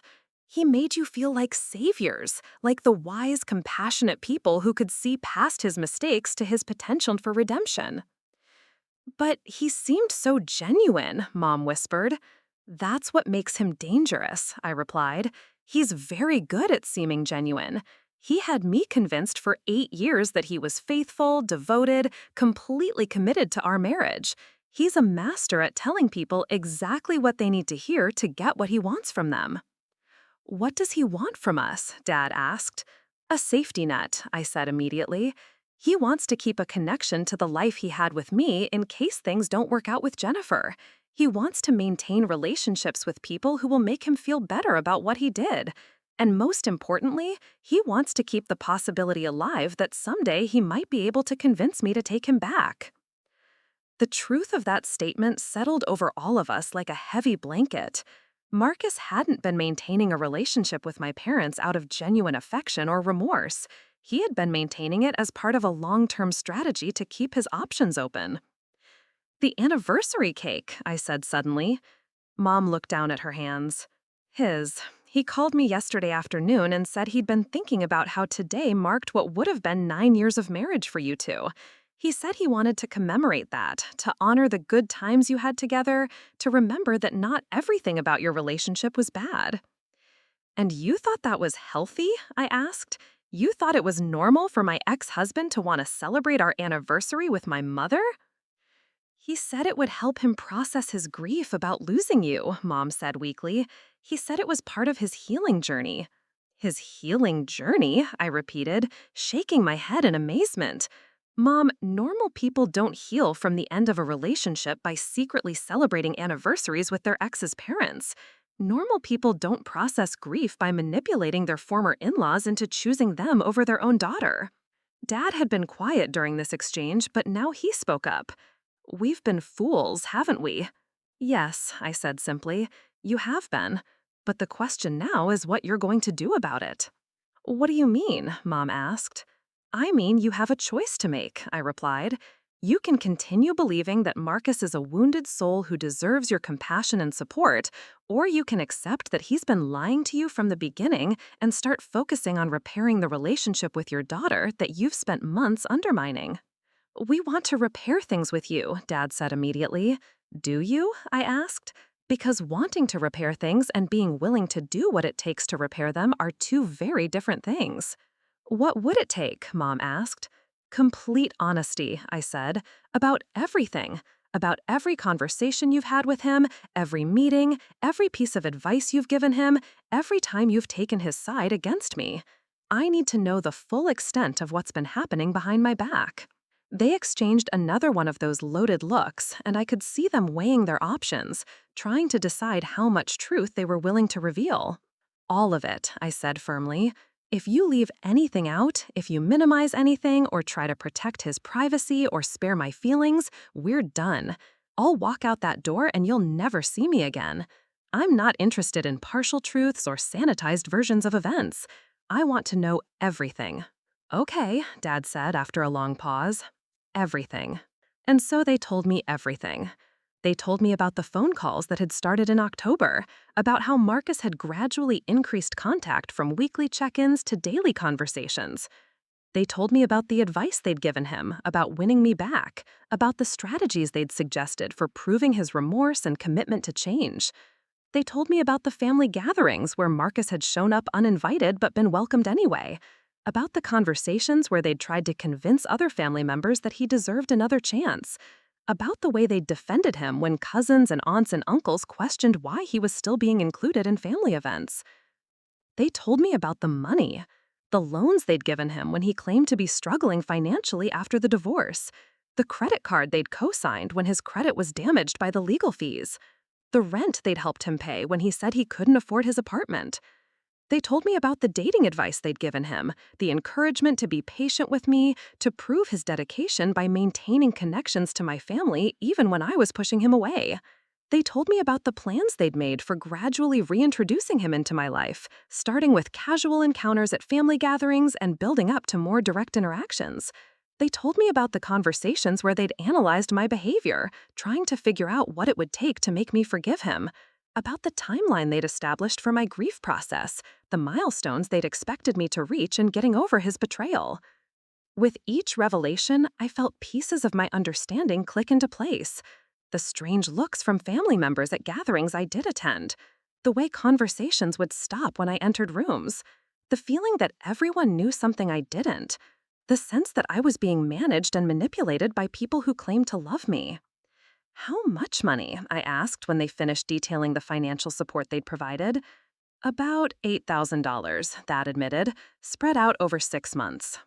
He made you feel like saviors, like the wise, compassionate people who could see past his mistakes to his potential for redemption. But he seemed so genuine, Mom whispered. That's what makes him dangerous, I replied. He's very good at seeming genuine. He had me convinced for 8 years that he was faithful, devoted, completely committed to our marriage. He's a master at telling people exactly what they need to hear to get what he wants from them. What does he want from us? Dad asked. A safety net, I said immediately. He wants to keep a connection to the life he had with me in case things don't work out with Jennifer. He wants to maintain relationships with people who will make him feel better about what he did. And most importantly, he wants to keep the possibility alive that someday he might be able to convince me to take him back. The truth of that statement settled over all of us like a heavy blanket. Marcus hadn't been maintaining a relationship with my parents out of genuine affection or remorse. He had been maintaining it as part of a long-term strategy to keep his options open. The anniversary cake, I said suddenly. Mom looked down at her hands. He called me yesterday afternoon and said he'd been thinking about how today marked what would have been 9 years of marriage for you two. He said he wanted to commemorate that, to honor the good times you had together, to remember that not everything about your relationship was bad. And you thought that was healthy? I asked. You thought it was normal for my ex-husband to want to celebrate our anniversary with my mother? He said it would help him process his grief about losing you, Mom said weakly. He said it was part of his healing journey. His healing journey, I repeated, shaking my head in amazement. Mom, normal people don't heal from the end of a relationship by secretly celebrating anniversaries with their ex's parents. Normal people don't process grief by manipulating their former in-laws into choosing them over their own daughter. Dad had been quiet during this exchange, but now he spoke up. We've been fools, haven't we? Yes, I said simply. You have been. But the question now is what you're going to do about it. What do you mean? Mom asked. I mean, you have a choice to make, I replied. You can continue believing that Marcus is a wounded soul who deserves your compassion and support, or you can accept that he's been lying to you from the beginning and start focusing on repairing the relationship with your daughter that you've spent months undermining. We want to repair things with you, Dad said immediately. Do you? I asked. Because wanting to repair things and being willing to do what it takes to repair them are two very different things. What would it take? Mom asked. Complete honesty, I said, about everything. About every conversation you've had with him, every meeting, every piece of advice you've given him, every time you've taken his side against me. I need to know the full extent of what's been happening behind my back. They exchanged another one of those loaded looks, and I could see them weighing their options, trying to decide how much truth they were willing to reveal. All of it, I said firmly. If you leave anything out, if you minimize anything or try to protect his privacy or spare my feelings, we're done. I'll walk out that door and you'll never see me again. I'm not interested in partial truths or sanitized versions of events. I want to know everything. Okay, Dad said after a long pause. Everything. And so they told me everything. They told me about the phone calls that had started in October, about how Marcus had gradually increased contact from weekly check-ins to daily conversations. They told me about the advice they'd given him, about winning me back, about the strategies they'd suggested for proving his remorse and commitment to change. They told me about the family gatherings where Marcus had shown up uninvited but been welcomed anyway, about the conversations where they'd tried to convince other family members that he deserved another chance, about the way they'd defended him when cousins and aunts and uncles questioned why he was still being included in family events. They told me about the money, the loans they'd given him when he claimed to be struggling financially after the divorce, the credit card they'd co-signed when his credit was damaged by the legal fees, the rent they'd helped him pay when he said he couldn't afford his apartment. They told me about the dating advice they'd given him, the encouragement to be patient with me, to prove his dedication by maintaining connections to my family even when I was pushing him away. They told me about the plans they'd made for gradually reintroducing him into my life, starting with casual encounters at family gatherings and building up to more direct interactions. They told me about the conversations where they'd analyzed my behavior, trying to figure out what it would take to make me forgive him, about the timeline they'd established for my grief process, the milestones they'd expected me to reach in getting over his betrayal. With each revelation, I felt pieces of my understanding click into place. The strange looks from family members at gatherings I did attend, the way conversations would stop when I entered rooms, the feeling that everyone knew something I didn't, the sense that I was being managed and manipulated by people who claimed to love me. How much money? I asked when they finished detailing the financial support they'd provided. About $8,000, Thad admitted, spread out over 6 months.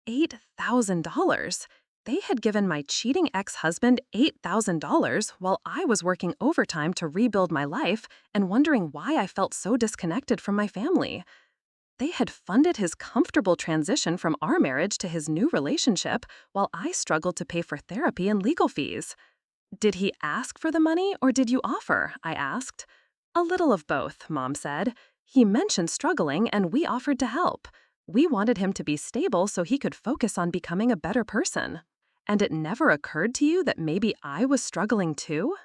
$8,000? They had given my cheating ex-husband $8,000 while I was working overtime to rebuild my life and wondering why I felt so disconnected from my family. They had funded his comfortable transition from our marriage to his new relationship while I struggled to pay for therapy and legal fees. Did he ask for the money or did you offer? I asked. A little of both, Mom said. He mentioned struggling and we offered to help. We wanted him to be stable so he could focus on becoming a better person. And it never occurred to you that maybe I was struggling too?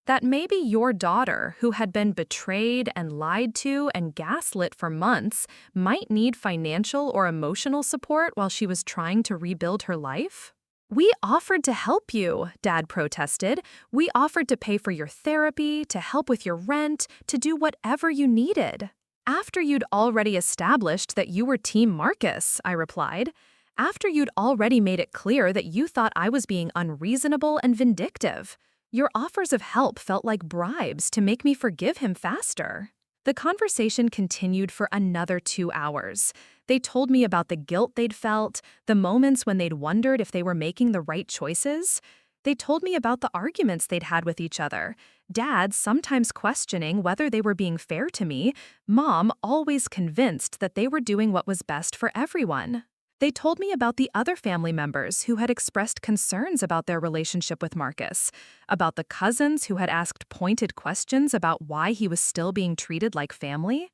That maybe your daughter, who had been betrayed and lied to and gaslit for months, might need financial or emotional support while she was trying to rebuild her life? We offered to help you, Dad protested. We offered to pay for your therapy, to help with your rent, to do whatever you needed. After you'd already established that you were Team Marcus, I replied. After you'd already made it clear that you thought I was being unreasonable and vindictive. Your offers of help felt like bribes to make me forgive him faster. The conversation continued for another 2 hours. They told me about the guilt they'd felt, the moments when they'd wondered if they were making the right choices. They told me about the arguments they'd had with each other. Dad sometimes questioning whether they were being fair to me, Mom always convinced that they were doing what was best for everyone. They told me about the other family members who had expressed concerns about their relationship with Marcus, about the cousins who had asked pointed questions about why he was still being treated like family.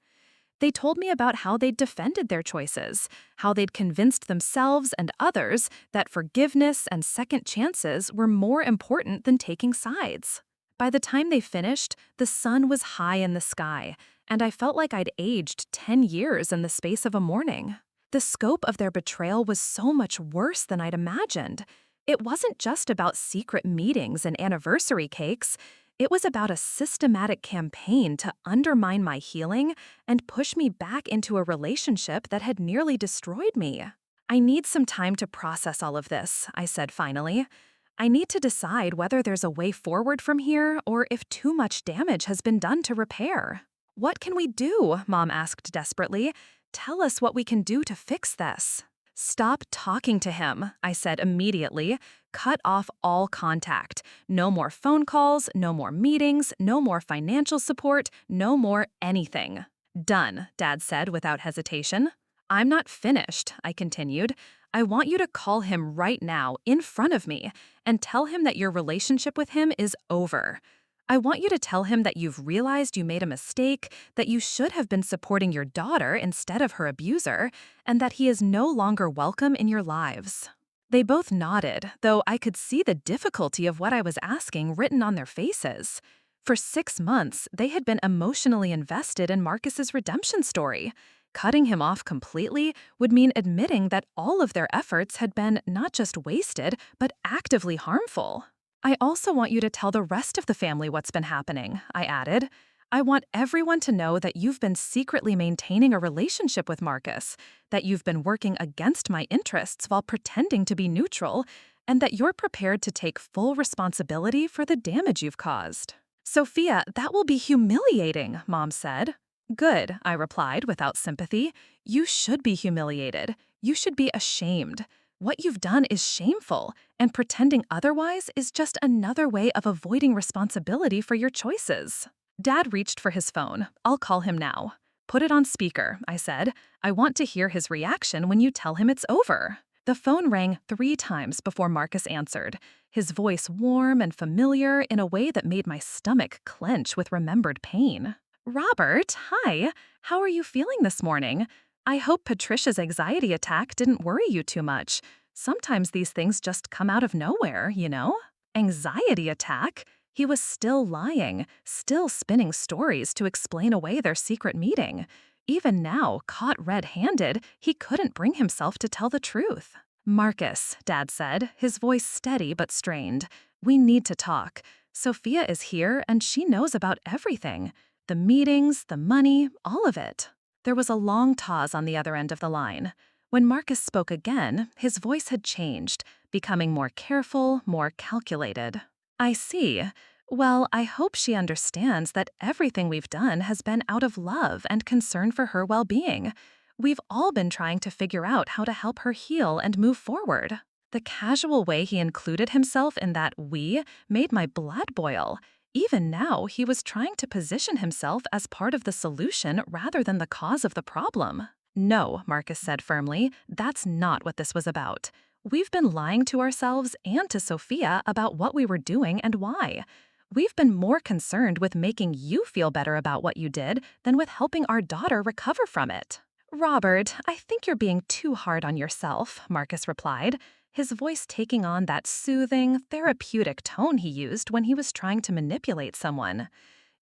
They told me about how they'd defended their choices, how they'd convinced themselves and others that forgiveness and second chances were more important than taking sides. By the time they finished, the sun was high in the sky, and I felt like I'd aged 10 years in the space of a morning. The scope of their betrayal was so much worse than I'd imagined. It wasn't just about secret meetings and anniversary cakes. It was about a systematic campaign to undermine my healing and push me back into a relationship that had nearly destroyed me. I need some time to process all of this, I said finally. I need to decide whether there's a way forward from here or if too much damage has been done to repair. What can we do? Mom asked desperately. Tell us what we can do to fix this. Stop talking to him, I said immediately. Cut off all contact. No more phone calls, no more meetings, no more financial support, no more anything. Done, Dad said without hesitation. I'm not finished, I continued. I want you to call him right now, in front of me, and tell him that your relationship with him is over. I want you to tell him that you've realized you made a mistake, that you should have been supporting your daughter instead of her abuser, and that he is no longer welcome in your lives. They both nodded, though I could see the difficulty of what I was asking written on their faces. For 6 months, they had been emotionally invested in Marcus's redemption story. Cutting him off completely would mean admitting that all of their efforts had been not just wasted, but actively harmful. I also want you to tell the rest of the family what's been happening, I added. I want everyone to know that you've been secretly maintaining a relationship with Marcus, that you've been working against my interests while pretending to be neutral, and that you're prepared to take full responsibility for the damage you've caused. Sophia, that will be humiliating, Mom said. Good, I replied without sympathy. You should be humiliated. You should be ashamed. What you've done is shameful, and pretending otherwise is just another way of avoiding responsibility for your choices. Dad reached for his phone. I'll call him now. Put it on speaker, I said. I want to hear his reaction when you tell him it's over. The phone rang 3 times before Marcus answered, his voice warm and familiar in a way that made my stomach clench with remembered pain. Robert, hi. How are you feeling this morning? I hope Patricia's anxiety attack didn't worry you too much. Sometimes these things just come out of nowhere, you know? Anxiety attack? He was still lying, still spinning stories to explain away their secret meeting. Even now, caught red-handed, he couldn't bring himself to tell the truth. Marcus, Dad said, his voice steady but strained. We need to talk. Sophia is here and she knows about everything. The meetings, the money, all of it. There was a long pause on the other end of the line. When Marcus spoke again, his voice had changed, becoming more careful, more calculated. I see. Well, I hope she understands that everything we've done has been out of love and concern for her well-being. We've all been trying to figure out how to help her heal and move forward. The casual way he included himself in that "we" made my blood boil. Even now, he was trying to position himself as part of the solution rather than the cause of the problem. No, Marcus said firmly, that's not what this was about. We've been lying to ourselves and to Sophia about what we were doing and why. We've been more concerned with making you feel better about what you did than with helping our daughter recover from it. Robert, I think you're being too hard on yourself, Marcus replied, his voice taking on that soothing, therapeutic tone he used when he was trying to manipulate someone.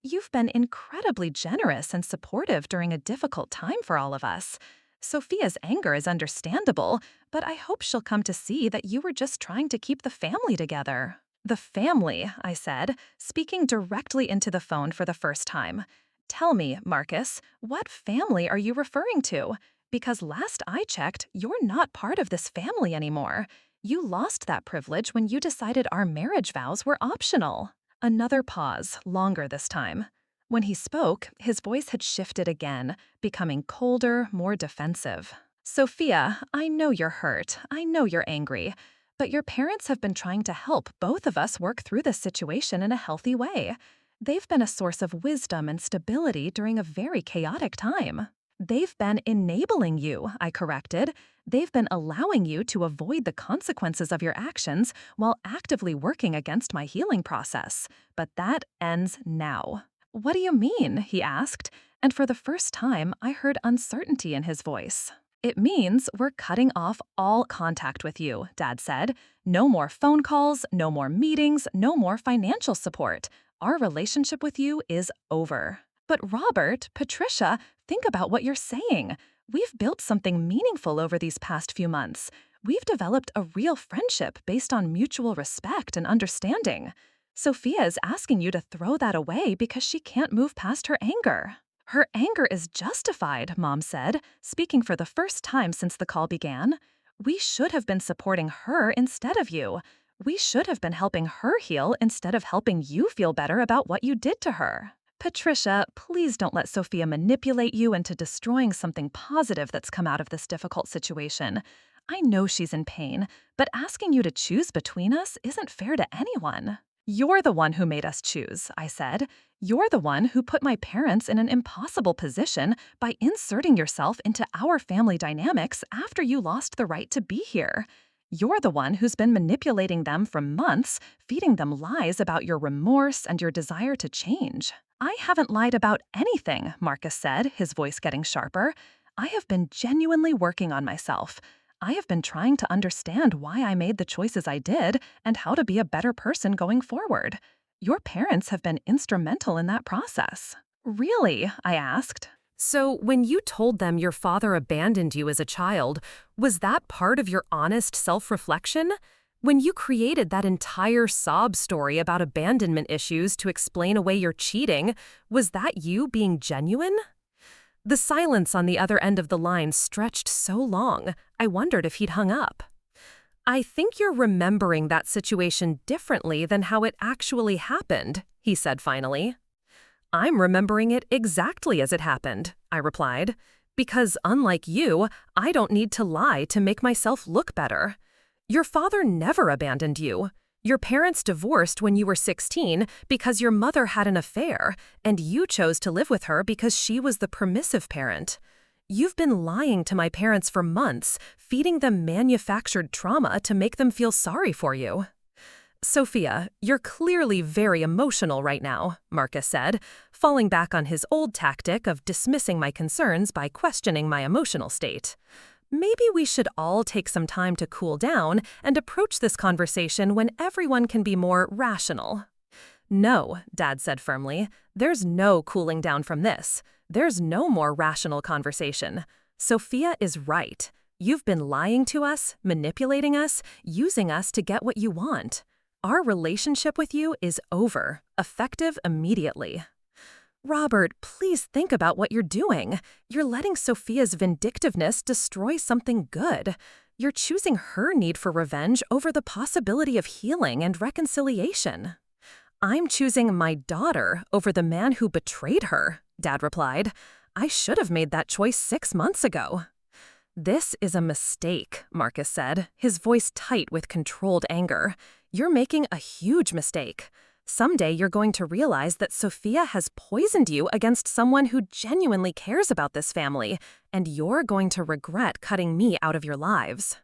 You've been incredibly generous and supportive during a difficult time for all of us. Sophia's anger is understandable, but I hope she'll come to see that you were just trying to keep the family together. The family, I said, speaking directly into the phone for the first time. Tell me, Marcus, what family are you referring to? Because last I checked, you're not part of this family anymore. You lost that privilege when you decided our marriage vows were optional." Another pause, longer this time. When he spoke, his voice had shifted again, becoming colder, more defensive. "Sophia, I know you're hurt. I know you're angry. But your parents have been trying to help both of us work through this situation in a healthy way. They've been a source of wisdom and stability during a very chaotic time. They've been enabling you," I corrected. "They've been allowing you to avoid the consequences of your actions while actively working against my healing process. But that ends now." "What do you mean?" he asked, and for the first time, I heard uncertainty in his voice. "It means we're cutting off all contact with you," Dad said. "No more phone calls, no more meetings, no more financial support. Our relationship with you is over." "But Robert, Patricia, think about what you're saying. We've built something meaningful over these past few months. We've developed a real friendship based on mutual respect and understanding. Sophia is asking you to throw that away because she can't move past her anger." "Her anger is justified," Mom said, speaking for the first time since the call began. "We should have been supporting her instead of you. We should have been helping her heal instead of helping you feel better about what you did to her." "Patricia, please don't let Sophia manipulate you into destroying something positive that's come out of this difficult situation. I know she's in pain, but asking you to choose between us isn't fair to anyone." "You're the one who made us choose," I said. "You're the one who put my parents in an impossible position by inserting yourself into our family dynamics after you lost the right to be here. You're the one who's been manipulating them for months, feeding them lies about your remorse and your desire to change." "I haven't lied about anything," Marcus said, his voice getting sharper. "I have been genuinely working on myself. I have been trying to understand why I made the choices I did and how to be a better person going forward. Your parents have been instrumental in that process." "Really?" I asked. "So when you told them your father abandoned you as a child, was that part of your honest self-reflection? When you created that entire sob story about abandonment issues to explain away your cheating, was that you being genuine?" The silence on the other end of the line stretched so long, I wondered if he'd hung up. "I think you're remembering that situation differently than how it actually happened," he said finally. "I'm remembering it exactly as it happened," I replied, "because unlike you, I don't need to lie to make myself look better. Your father never abandoned you. Your parents divorced when you were 16 because your mother had an affair, and you chose to live with her because she was the permissive parent. You've been lying to my parents for months, feeding them manufactured trauma to make them feel sorry for you." "Sophia, you're clearly very emotional right now," Marcus said, falling back on his old tactic of dismissing my concerns by questioning my emotional state. "Maybe we should all take some time to cool down and approach this conversation when everyone can be more rational." "No," Dad said firmly, "there's no cooling down from this. There's no more rational conversation. Sophia is right. You've been lying to us, manipulating us, using us to get what you want. Our relationship with you is over, effective immediately." "Robert, please think about what you're doing. You're letting Sophia's vindictiveness destroy something good. You're choosing her need for revenge over the possibility of healing and reconciliation." "I'm choosing my daughter over the man who betrayed her," Dad replied. "I should have made that choice 6 months ago." "This is a mistake," Marcus said, his voice tight with controlled anger. "You're making a huge mistake. Someday you're going to realize that Sophia has poisoned you against someone who genuinely cares about this family, and you're going to regret cutting me out of your lives."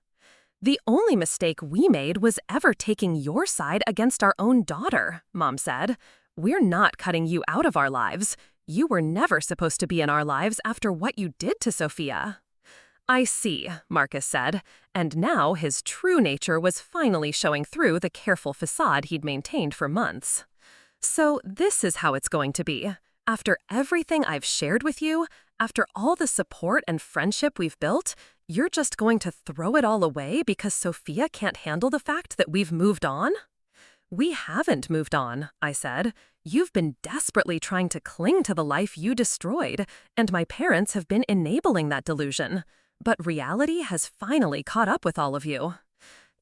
"The only mistake we made was ever taking your side against our own daughter," Mom said. "We're not cutting you out of our lives. You were never supposed to be in our lives after what you did to Sophia." "I see," Marcus said, and now his true nature was finally showing through the careful facade he'd maintained for months. "So this is how it's going to be. After everything I've shared with you, after all the support and friendship we've built, you're just going to throw it all away because Sophia can't handle the fact that we've moved on?" "We haven't moved on," I said. You've been desperately trying to cling to the life you destroyed, and my parents have been enabling that delusion. But reality has finally caught up with all of you.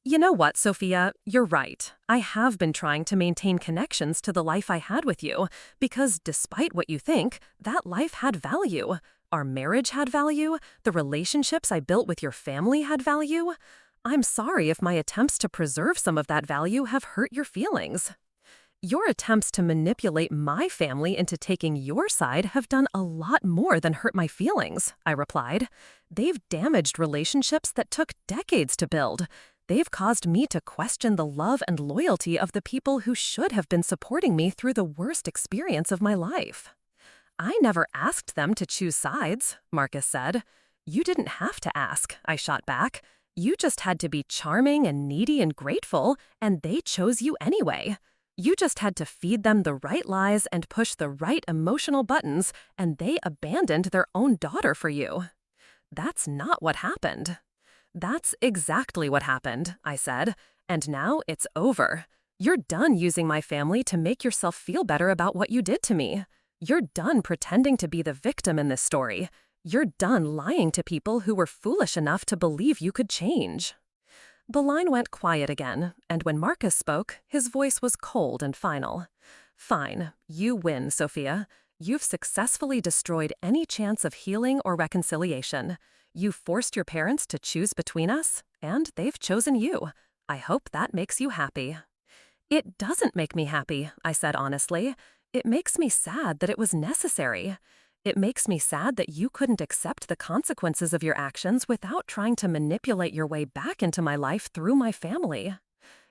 You know what, Sophia? You're right. I have been trying to maintain connections to the life I had with you, because despite what you think, that life had value. Our marriage had value. The relationships I built with your family had value. I'm sorry if my attempts to preserve some of that value have hurt your feelings. Your attempts to manipulate my family into taking your side have done a lot more than hurt my feelings, I replied. They've damaged relationships that took decades to build. They've caused me to question the love and loyalty of the people who should have been supporting me through the worst experience of my life. I never asked them to choose sides, Marcus said. You didn't have to ask, I shot back. You just had to be charming and needy and grateful, and they chose you anyway. You just had to feed them the right lies and push the right emotional buttons, and they abandoned their own daughter for you. That's not what happened. That's exactly what happened, I said, and now it's over. You're done using my family to make yourself feel better about what you did to me. You're done pretending to be the victim in this story. You're done lying to people who were foolish enough to believe you could change. The line went quiet again, and when Marcus spoke, his voice was cold and final. Fine, you win, Sophia. You've successfully destroyed any chance of healing or reconciliation. You forced your parents to choose between us, and they've chosen you. I hope that makes you happy. It doesn't make me happy, I said honestly. It makes me sad that it was necessary. It makes me sad that you couldn't accept the consequences of your actions without trying to manipulate your way back into my life through my family.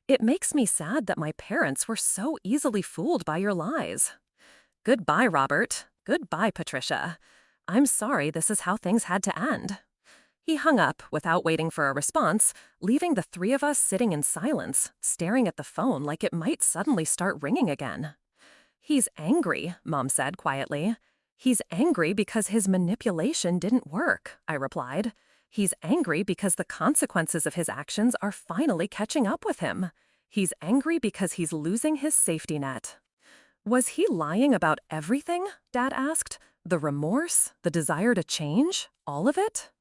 It makes me sad that my parents were so easily fooled by your lies. Goodbye, Robert. Goodbye, Patricia. I'm sorry this is how things had to end. He hung up without waiting for a response, leaving the three of us sitting in silence, staring at the phone like it might suddenly start ringing again. He's angry, Mom said quietly. He's angry because his manipulation didn't work, I replied. He's angry because the consequences of his actions are finally catching up with him. He's angry because he's losing his safety net. Was he lying about everything? Dad asked. The remorse, the desire to change, all of it?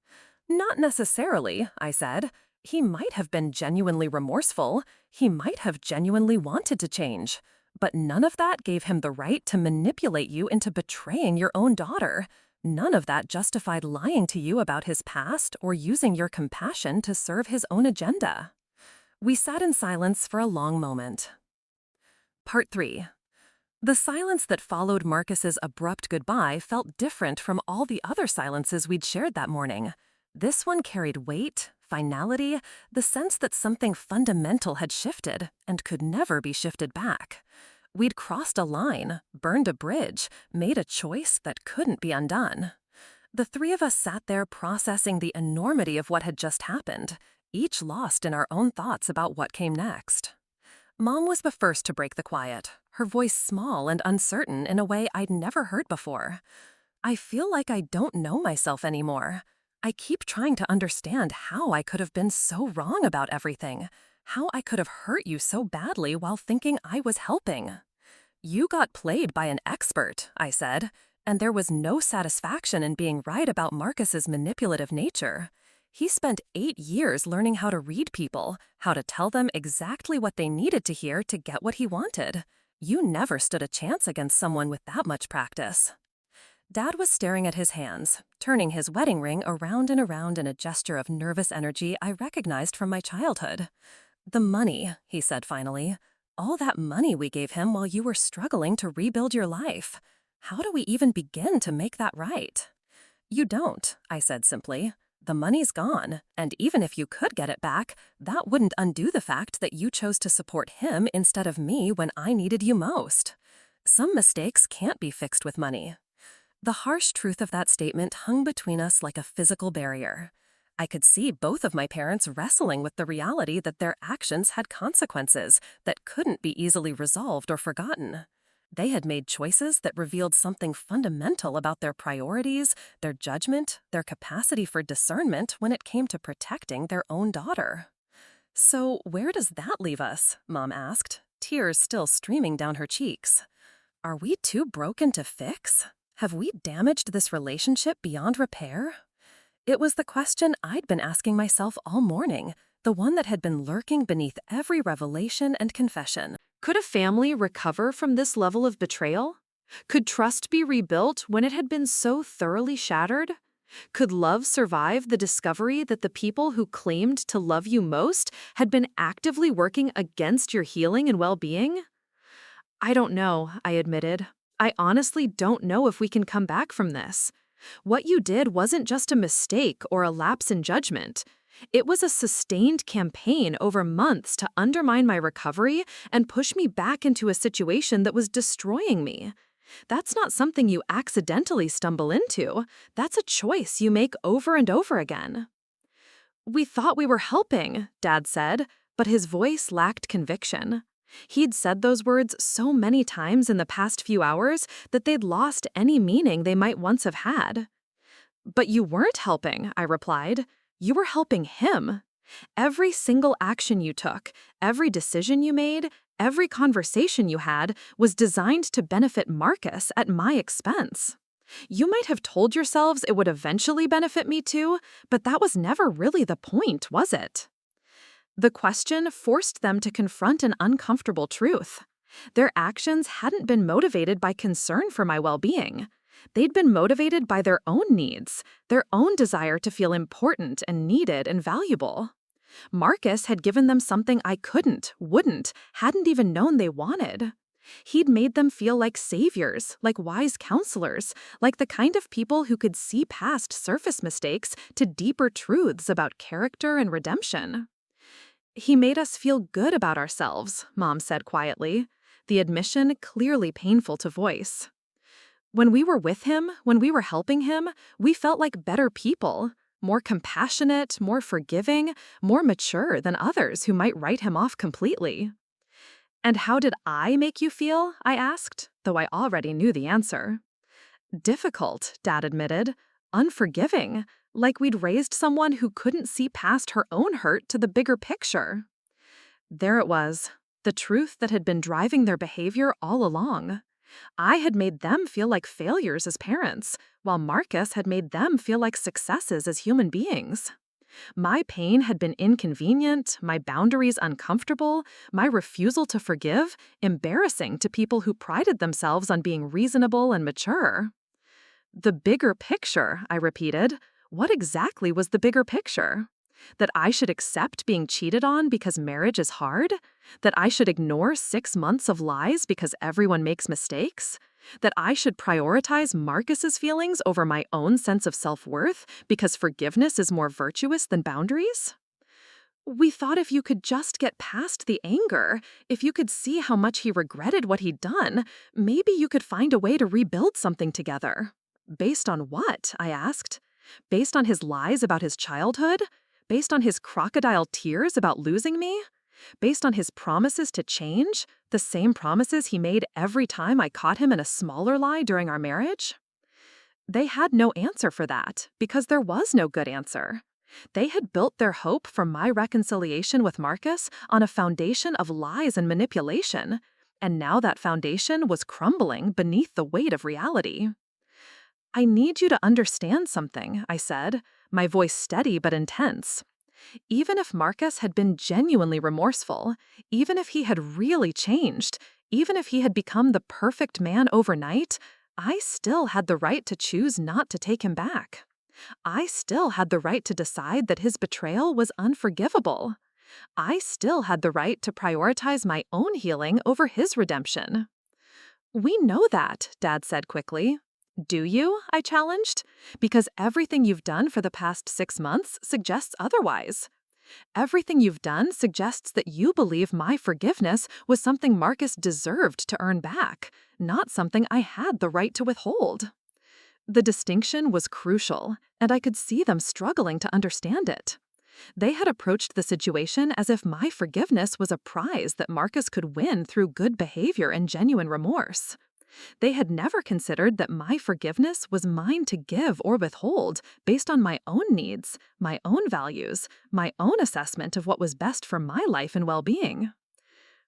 Not necessarily, I said. He might have been genuinely remorseful. He might have genuinely wanted to change. But none of that gave him the right to manipulate you into betraying your own daughter. None of that justified lying to you about his past or using your compassion to serve his own agenda. We sat in silence for a long moment. Part 3. The silence that followed Marcus's abrupt goodbye felt different from all the other silences we'd shared that morning. This one carried weight, finality, the sense that something fundamental had shifted and could never be shifted back. We'd crossed a line, burned a bridge, made a choice that couldn't be undone. The three of us sat there processing the enormity of what had just happened, each lost in our own thoughts about what came next. Mom was the first to break the quiet, her voice small and uncertain in a way I'd never heard before. I feel like I don't know myself anymore. I keep trying to understand how I could have been so wrong about everything, how I could have hurt you so badly while thinking I was helping. You got played by an expert, I said, and there was no satisfaction in being right about Marcus's manipulative nature. He spent 8 years learning how to read people, how to tell them exactly what they needed to hear to get what he wanted. You never stood a chance against someone with that much practice. Dad was staring at his hands, turning his wedding ring around and around in a gesture of nervous energy I recognized from my childhood. The money, he said finally. All that money we gave him while you were struggling to rebuild your life. How do we even begin to make that right? You don't, I said simply. The money's gone, and even if you could get it back, that wouldn't undo the fact that you chose to support him instead of me when I needed you most. Some mistakes can't be fixed with money. The harsh truth of that statement hung between us like a physical barrier. I could see both of my parents wrestling with the reality that their actions had consequences that couldn't be easily resolved or forgotten. They had made choices that revealed something fundamental about their priorities, their judgment, their capacity for discernment when it came to protecting their own daughter. So where does that leave us? Mom asked, tears still streaming down her cheeks. Are we too broken to fix? Have we damaged this relationship beyond repair? It was the question I'd been asking myself all morning, the one that had been lurking beneath every revelation and confession. Could a family recover from this level of betrayal? Could trust be rebuilt when it had been so thoroughly shattered? Could love survive the discovery that the people who claimed to love you most had been actively working against your healing and well-being? I don't know, I admitted. I honestly don't know if we can come back from this. What you did wasn't just a mistake or a lapse in judgment. It was a sustained campaign over months to undermine my recovery and push me back into a situation that was destroying me. That's not something you accidentally stumble into. That's a choice you make over and over again. We thought we were helping, Dad said, but his voice lacked conviction. He'd said those words so many times in the past few hours that they'd lost any meaning they might once have had. But you weren't helping, I replied. You were helping him. Every single action you took, every decision you made, every conversation you had was designed to benefit Marcus at my expense. You might have told yourselves it would eventually benefit me too, but that was never really the point, was it? The question forced them to confront an uncomfortable truth. Their actions hadn't been motivated by concern for my well-being. They'd been motivated by their own needs, their own desire to feel important and needed and valuable. Marcus had given them something I couldn't, wouldn't, hadn't even known they wanted. He'd made them feel like saviors, like wise counselors, like the kind of people who could see past surface mistakes to deeper truths about character and redemption. He made us feel good about ourselves, Mom said quietly, the admission clearly painful to voice. When we were with him, when we were helping him, we felt like better people, more compassionate, more forgiving, more mature than others who might write him off completely. And how did I make you feel? I asked, though I already knew the answer. Difficult, Dad admitted. Unforgiving, like we'd raised someone who couldn't see past her own hurt to the bigger picture. There it was, the truth that had been driving their behavior all along. I had made them feel like failures as parents, while Marcus had made them feel like successes as human beings. My pain had been inconvenient, my boundaries uncomfortable, my refusal to forgive embarrassing to people who prided themselves on being reasonable and mature. The bigger picture, I repeated. What exactly was the bigger picture? That I should accept being cheated on because marriage is hard? That I should ignore 6 months of lies because everyone makes mistakes? That I should prioritize Marcus's feelings over my own sense of self-worth because forgiveness is more virtuous than boundaries? We thought if you could just get past the anger, if you could see how much he regretted what he'd done, maybe you could find a way to rebuild something together. Based on what? I asked. Based on his lies about his childhood? Based on his crocodile tears about losing me? Based on his promises to change? The same promises he made every time I caught him in a smaller lie during our marriage? They had no answer for that, because there was no good answer. They had built their hope for my reconciliation with Marcus on a foundation of lies and manipulation, and now that foundation was crumbling beneath the weight of reality. I need you to understand something, I said, my voice steady but intense. Even if Marcus had been genuinely remorseful, even if he had really changed, even if he had become the perfect man overnight, I still had the right to choose not to take him back. I still had the right to decide that his betrayal was unforgivable. I still had the right to prioritize my own healing over his redemption. We know that, Dad said quickly. Do you? I challenged. Because everything you've done for the past 6 months suggests otherwise. Everything you've done suggests that you believe my forgiveness was something Marcus deserved to earn back, not something I had the right to withhold. The distinction was crucial, and I could see them struggling to understand it. They had approached the situation as if my forgiveness was a prize that Marcus could win through good behavior and genuine remorse. They had never considered that my forgiveness was mine to give or withhold based on my own needs, my own values, my own assessment of what was best for my life and well-being.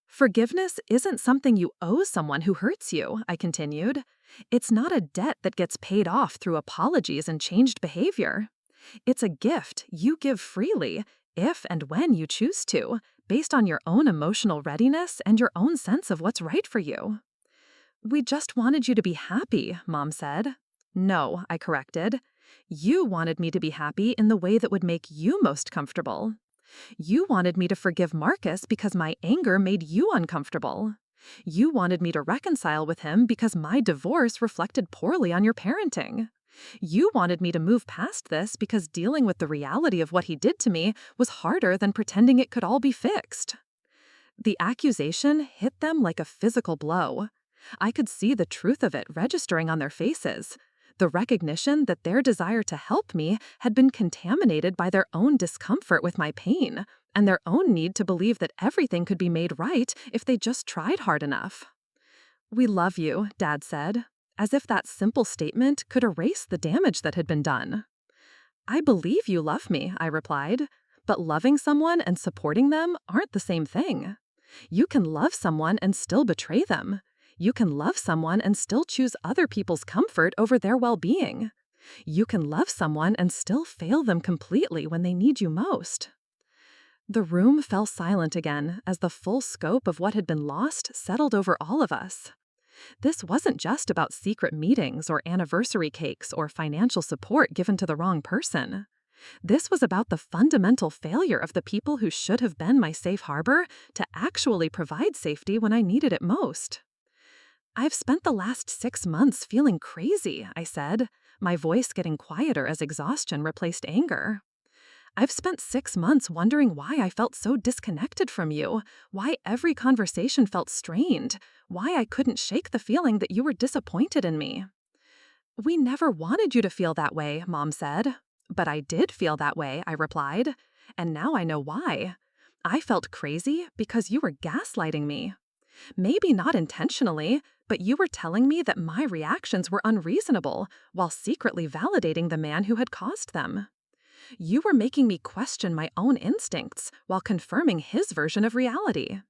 Forgiveness isn't something you owe someone who hurts you, I continued. It's not a debt that gets paid off through apologies and changed behavior. It's a gift you give freely, if and when you choose to, based on your own emotional readiness and your own sense of what's right for you. We just wanted you to be happy, Mom said. No, I corrected. You wanted me to be happy in the way that would make you most comfortable. You wanted me to forgive Marcus because my anger made you uncomfortable. You wanted me to reconcile with him because my divorce reflected poorly on your parenting. You wanted me to move past this because dealing with the reality of what he did to me was harder than pretending it could all be fixed. The accusation hit them like a physical blow. I could see the truth of it registering on their faces. The recognition that their desire to help me had been contaminated by their own discomfort with my pain, and their own need to believe that everything could be made right if they just tried hard enough. We love you, Dad said, as if that simple statement could erase the damage that had been done. I believe you love me, I replied, but loving someone and supporting them aren't the same thing. You can love someone and still betray them. You can love someone and still choose other people's comfort over their well-being. You can love someone and still fail them completely when they need you most. The room fell silent again as the full scope of what had been lost settled over all of us. This wasn't just about secret meetings or anniversary cakes or financial support given to the wrong person. This was about the fundamental failure of the people who should have been my safe harbor to actually provide safety when I needed it most. I've spent the last 6 months feeling crazy, I said, my voice getting quieter as exhaustion replaced anger. I've spent 6 months wondering why I felt so disconnected from you, why every conversation felt strained, why I couldn't shake the feeling that you were disappointed in me. We never wanted you to feel that way, Mom said. But I did feel that way, I replied, and now I know why. I felt crazy because you were gaslighting me. Maybe not intentionally, but you were telling me that my reactions were unreasonable while secretly validating the man who had caused them. You were making me question my own instincts while confirming his version of reality.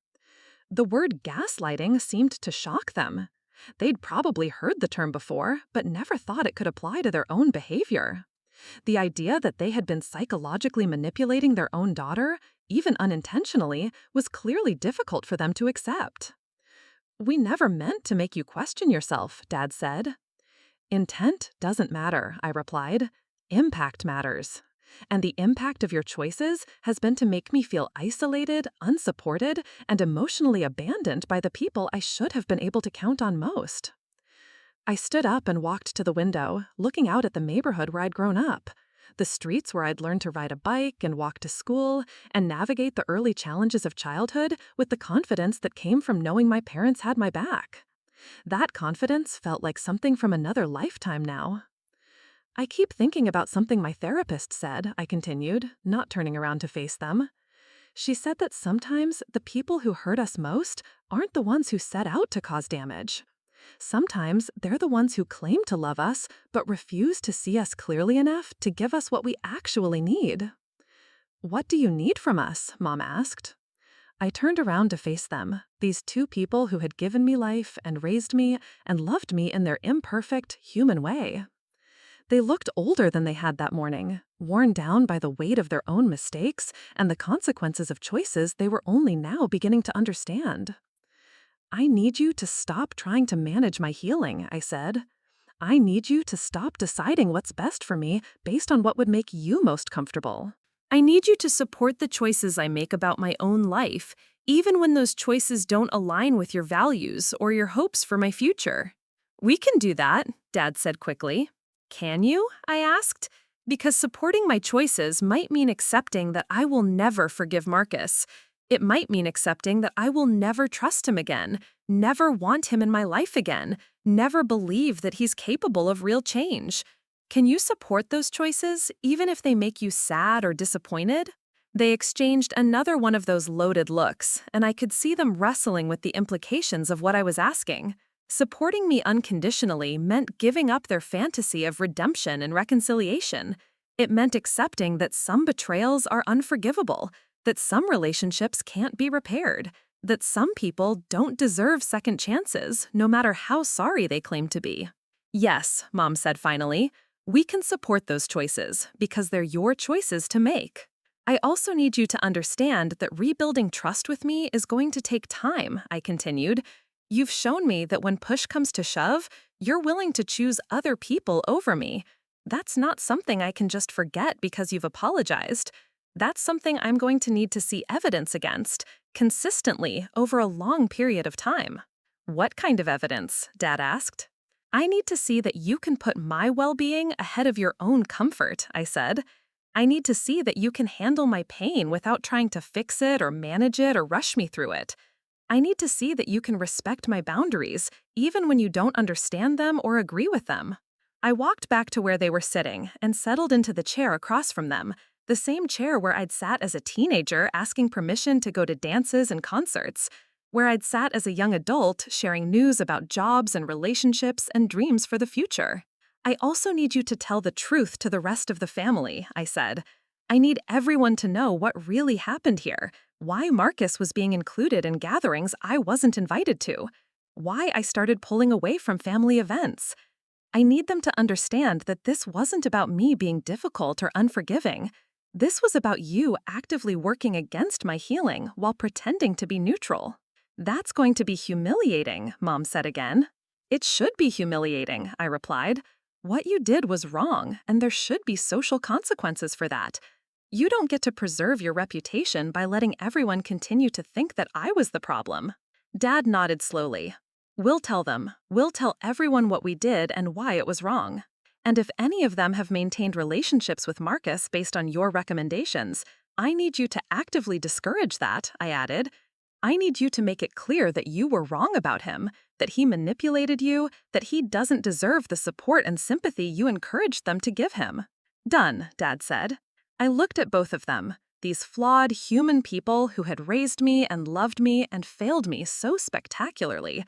The word gaslighting seemed to shock them. They'd probably heard the term before, but never thought it could apply to their own behavior. The idea that they had been psychologically manipulating their own daughter, even unintentionally, was clearly difficult for them to accept. We never meant to make you question yourself, Dad said. Intent doesn't matter, I replied. Impact matters. And the impact of your choices has been to make me feel isolated, unsupported, and emotionally abandoned by the people I should have been able to count on most. I stood up and walked to the window, looking out at the neighborhood where I'd grown up, the streets where I'd learned to ride a bike and walk to school and navigate the early challenges of childhood with the confidence that came from knowing my parents had my back. That confidence felt like something from another lifetime now. I keep thinking about something my therapist said, I continued, not turning around to face them. She said that sometimes the people who hurt us most aren't the ones who set out to cause damage. Sometimes they're the ones who claim to love us, but refuse to see us clearly enough to give us what we actually need. What do you need from us? Mom asked. I turned around to face them, these two people who had given me life and raised me and loved me in their imperfect, human way. They looked older than they had that morning, worn down by the weight of their own mistakes and the consequences of choices they were only now beginning to understand. I need you to stop trying to manage my healing, I said. I need you to stop deciding what's best for me based on what would make you most comfortable. I need you to support the choices I make about my own life, even when those choices don't align with your values or your hopes for my future. We can do that, Dad said quickly. Can you? I asked. Because supporting my choices might mean accepting that I will never forgive Marcus. It might mean accepting that I will never trust him again, never want him in my life again, never believe that he's capable of real change. Can you support those choices, even if they make you sad or disappointed? They exchanged another one of those loaded looks, and I could see them wrestling with the implications of what I was asking. Supporting me unconditionally meant giving up their fantasy of redemption and reconciliation. It meant accepting that some betrayals are unforgivable, that some relationships can't be repaired, That some people don't deserve second chances, no matter how sorry they claim to be. Yes, Mom said finally, we can support those choices because they're your choices to make. I also need you to understand that rebuilding trust with me is going to take time, I continued. You've shown me that when push comes to shove, you're willing to choose other people over me. That's not something I can just forget because you've apologized. That's something I'm going to need to see evidence against, consistently, over a long period of time. What kind of evidence? Dad asked. I need to see that you can put my well-being ahead of your own comfort, I said. I need to see that you can handle my pain without trying to fix it or manage it or rush me through it. I need to see that you can respect my boundaries, even when you don't understand them or agree with them. I walked back to where they were sitting and settled into the chair across from them, the same chair where I'd sat as a teenager asking permission to go to dances and concerts, where I'd sat as a young adult sharing news about jobs and relationships and dreams for the future. I also need you to tell the truth to the rest of the family, I said. I need everyone to know what really happened here, why Marcus was being included in gatherings I wasn't invited to, why I started pulling away from family events. I need them to understand that this wasn't about me being difficult or unforgiving. This was about you actively working against my healing while pretending to be neutral. That's going to be humiliating, Mom said again. It should be humiliating, I replied. What you did was wrong, and there should be social consequences for that. You don't get to preserve your reputation by letting everyone continue to think that I was the problem. Dad nodded slowly. We'll tell them. We'll tell everyone what we did and why it was wrong. And if any of them have maintained relationships with Marcus based on your recommendations, I need you to actively discourage that, I added. I need you to make it clear that you were wrong about him, that he manipulated you, that he doesn't deserve the support and sympathy you encouraged them to give him. Done, Dad said. I looked at both of them, these flawed human people who had raised me and loved me and failed me so spectacularly.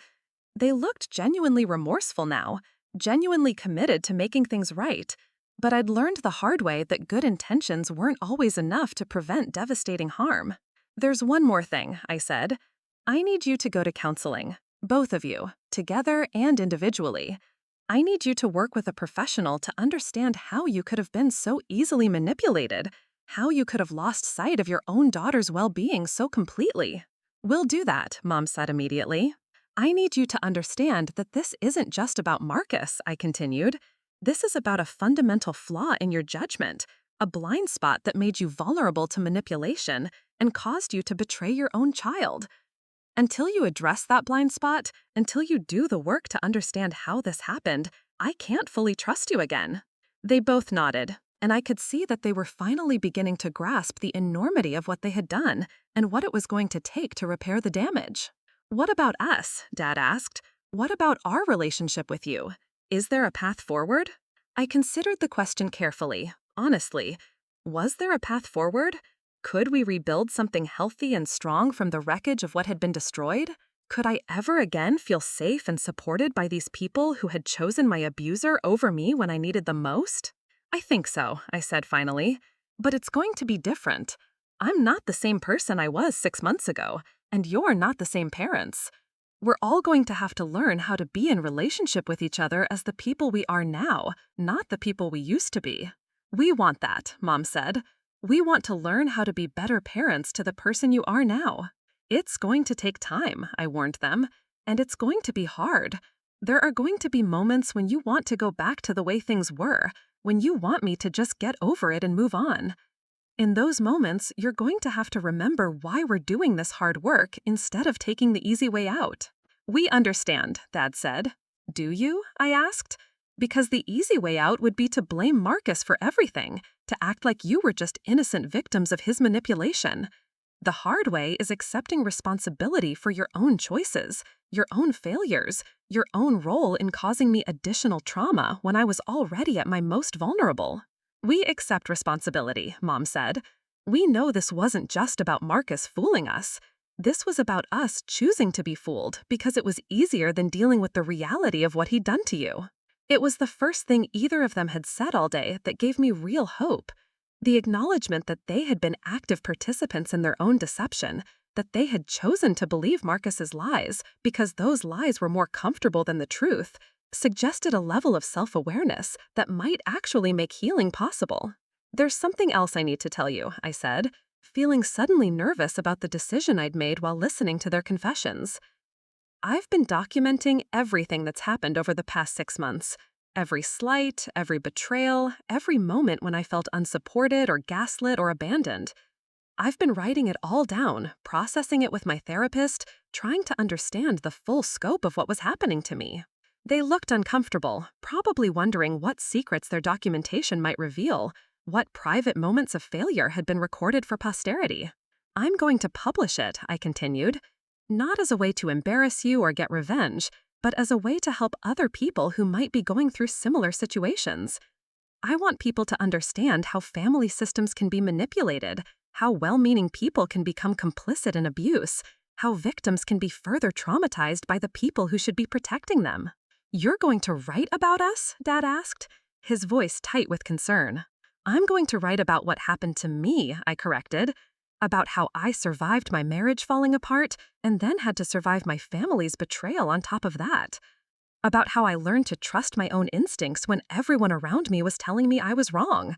They looked genuinely remorseful now, genuinely committed to making things right. But I'd learned the hard way that good intentions weren't always enough to prevent devastating harm. There's one more thing, I said. I need you to go to counseling, both of you, together and individually. I need you to work with a professional to understand how you could have been so easily manipulated, how you could have lost sight of your own daughter's well-being so completely. We'll do that, Mom said immediately. I need you to understand that this isn't just about Marcus, I continued. This is about a fundamental flaw in your judgment, a blind spot that made you vulnerable to manipulation and caused you to betray your own child. Until you address that blind spot, until you do the work to understand how this happened, I can't fully trust you again. They both nodded, and I could see that they were finally beginning to grasp the enormity of what they had done and what it was going to take to repair the damage. What about us? Dad asked. What about our relationship with you? Is there a path forward? I considered the question carefully, honestly. Was there a path forward? Could we rebuild something healthy and strong from the wreckage of what had been destroyed? Could I ever again feel safe and supported by these people who had chosen my abuser over me when I needed them most? I think so, I said finally. But it's going to be different. I'm not the same person I was 6 months ago, and you're not the same parents. We're all going to have to learn how to be in relationship with each other as the people we are now, not the people we used to be. We want that, Mom said. We want to learn how to be better parents to the person you are now. It's going to take time, I warned them, and it's going to be hard. There are going to be moments when you want to go back to the way things were, when you want me to just get over it and move on. In those moments, you're going to have to remember why we're doing this hard work instead of taking the easy way out. We understand, Dad said. Do you? I asked. Because the easy way out would be to blame Marcus for everything, to act like you were just innocent victims of his manipulation. The hard way is accepting responsibility for your own choices, your own failures, your own role in causing me additional trauma when I was already at my most vulnerable. We accept responsibility, Mom said. We know this wasn't just about Marcus fooling us. This was about us choosing to be fooled because it was easier than dealing with the reality of what he'd done to you. It was the first thing either of them had said all day that gave me real hope. The acknowledgement that they had been active participants in their own deception, that they had chosen to believe Marcus's lies because those lies were more comfortable than the truth, suggested a level of self-awareness that might actually make healing possible. "There's something else I need to tell you," I said, feeling suddenly nervous about the decision I'd made while listening to their confessions. "I've been documenting everything that's happened over the past 6 months. Every slight, every betrayal, every moment when I felt unsupported or gaslit or abandoned. I've been writing it all down, processing it with my therapist, trying to understand the full scope of what was happening to me." They looked uncomfortable, probably wondering what secrets their documentation might reveal, what private moments of failure had been recorded for posterity. "I'm going to publish it," I continued, "not as a way to embarrass you or get revenge, but as a way to help other people who might be going through similar situations. I want people to understand how family systems can be manipulated, how well-meaning people can become complicit in abuse, how victims can be further traumatized by the people who should be protecting them." "You're going to write about us?" Dad asked, his voice tight with concern. "I'm going to write about what happened to me," I corrected, "about how I survived my marriage falling apart and then had to survive my family's betrayal on top of that. About how I learned to trust my own instincts when everyone around me was telling me I was wrong.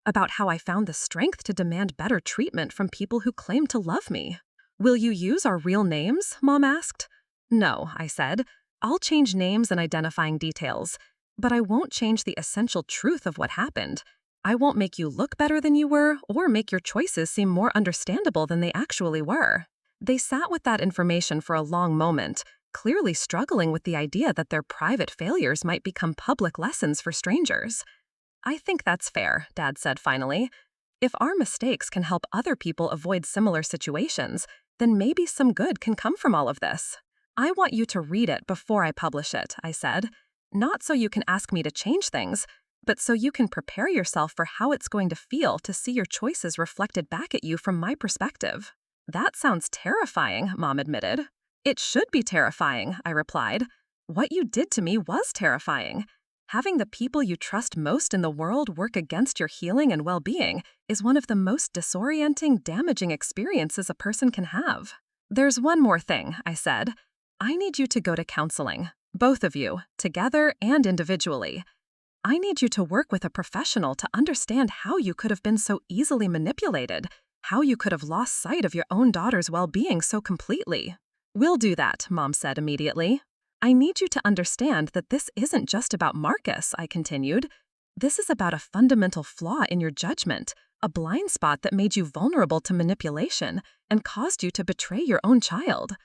About how I found the strength to demand better treatment from people who claimed to love me." "Will you use our real names?" Mom asked. "No," I said. "I'll change names and identifying details, but I won't change the essential truth of what happened. I won't make you look better than you were or make your choices seem more understandable than they actually were." They sat with that information for a long moment, clearly struggling with the idea that their private failures might become public lessons for strangers. "I think that's fair," Dad said finally. "If our mistakes can help other people avoid similar situations, then maybe some good can come from all of this. I want you to read it before I publish it," I said. "Not so you can ask me to change things, but so you can prepare yourself for how it's going to feel to see your choices reflected back at you from my perspective." "That sounds terrifying," Mom admitted. "It should be terrifying," I replied. "What you did to me was terrifying. Having the people you trust most in the world work against your healing and well-being is one of the most disorienting, damaging experiences a person can have." "There's one more thing," I said. "I need you to go to counseling, both of you, together and individually. I need you to work with a professional to understand how you could have been so easily manipulated, how you could have lost sight of your own daughter's well-being so completely." "We'll do that," Mom said immediately. "I need you to understand that this isn't just about Marcus," I continued. "This is about a fundamental flaw in your judgment, a blind spot that made you vulnerable to manipulation and caused you to betray your own child.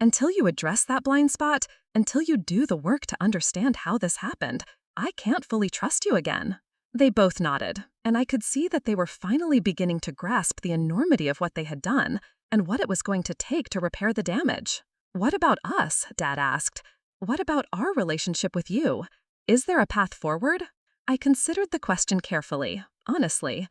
Until you address that blind spot, until you do the work to understand how this happened, I can't fully trust you again." They both nodded, and I could see that they were finally beginning to grasp the enormity of what they had done and what it was going to take to repair the damage. "What about us?" Dad asked. "What about our relationship with you? Is there a path forward?" I considered the question carefully, honestly.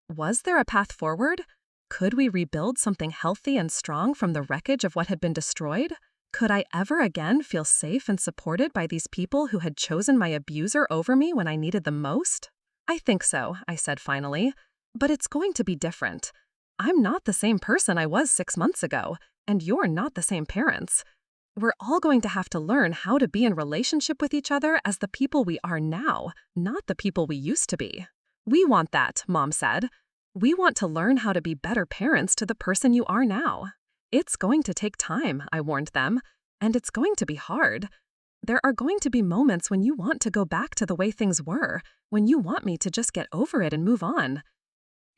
Was there a path forward? Could we rebuild something healthy and strong from the wreckage of what had been destroyed? Could I ever again feel safe and supported by these people who had chosen my abuser over me when I needed them most? "I think so," I said finally. "But it's going to be different. I'm not the same person I was 6 months ago, and you're not the same parents. We're all going to have to learn how to be in relationship with each other as the people we are now, not the people we used to be." "We want that," Mom said. "We want to learn how to be better parents to the person you are now." "It's going to take time," I warned them, "and it's going to be hard. There are going to be moments when you want to go back to the way things were, when you want me to just get over it and move on.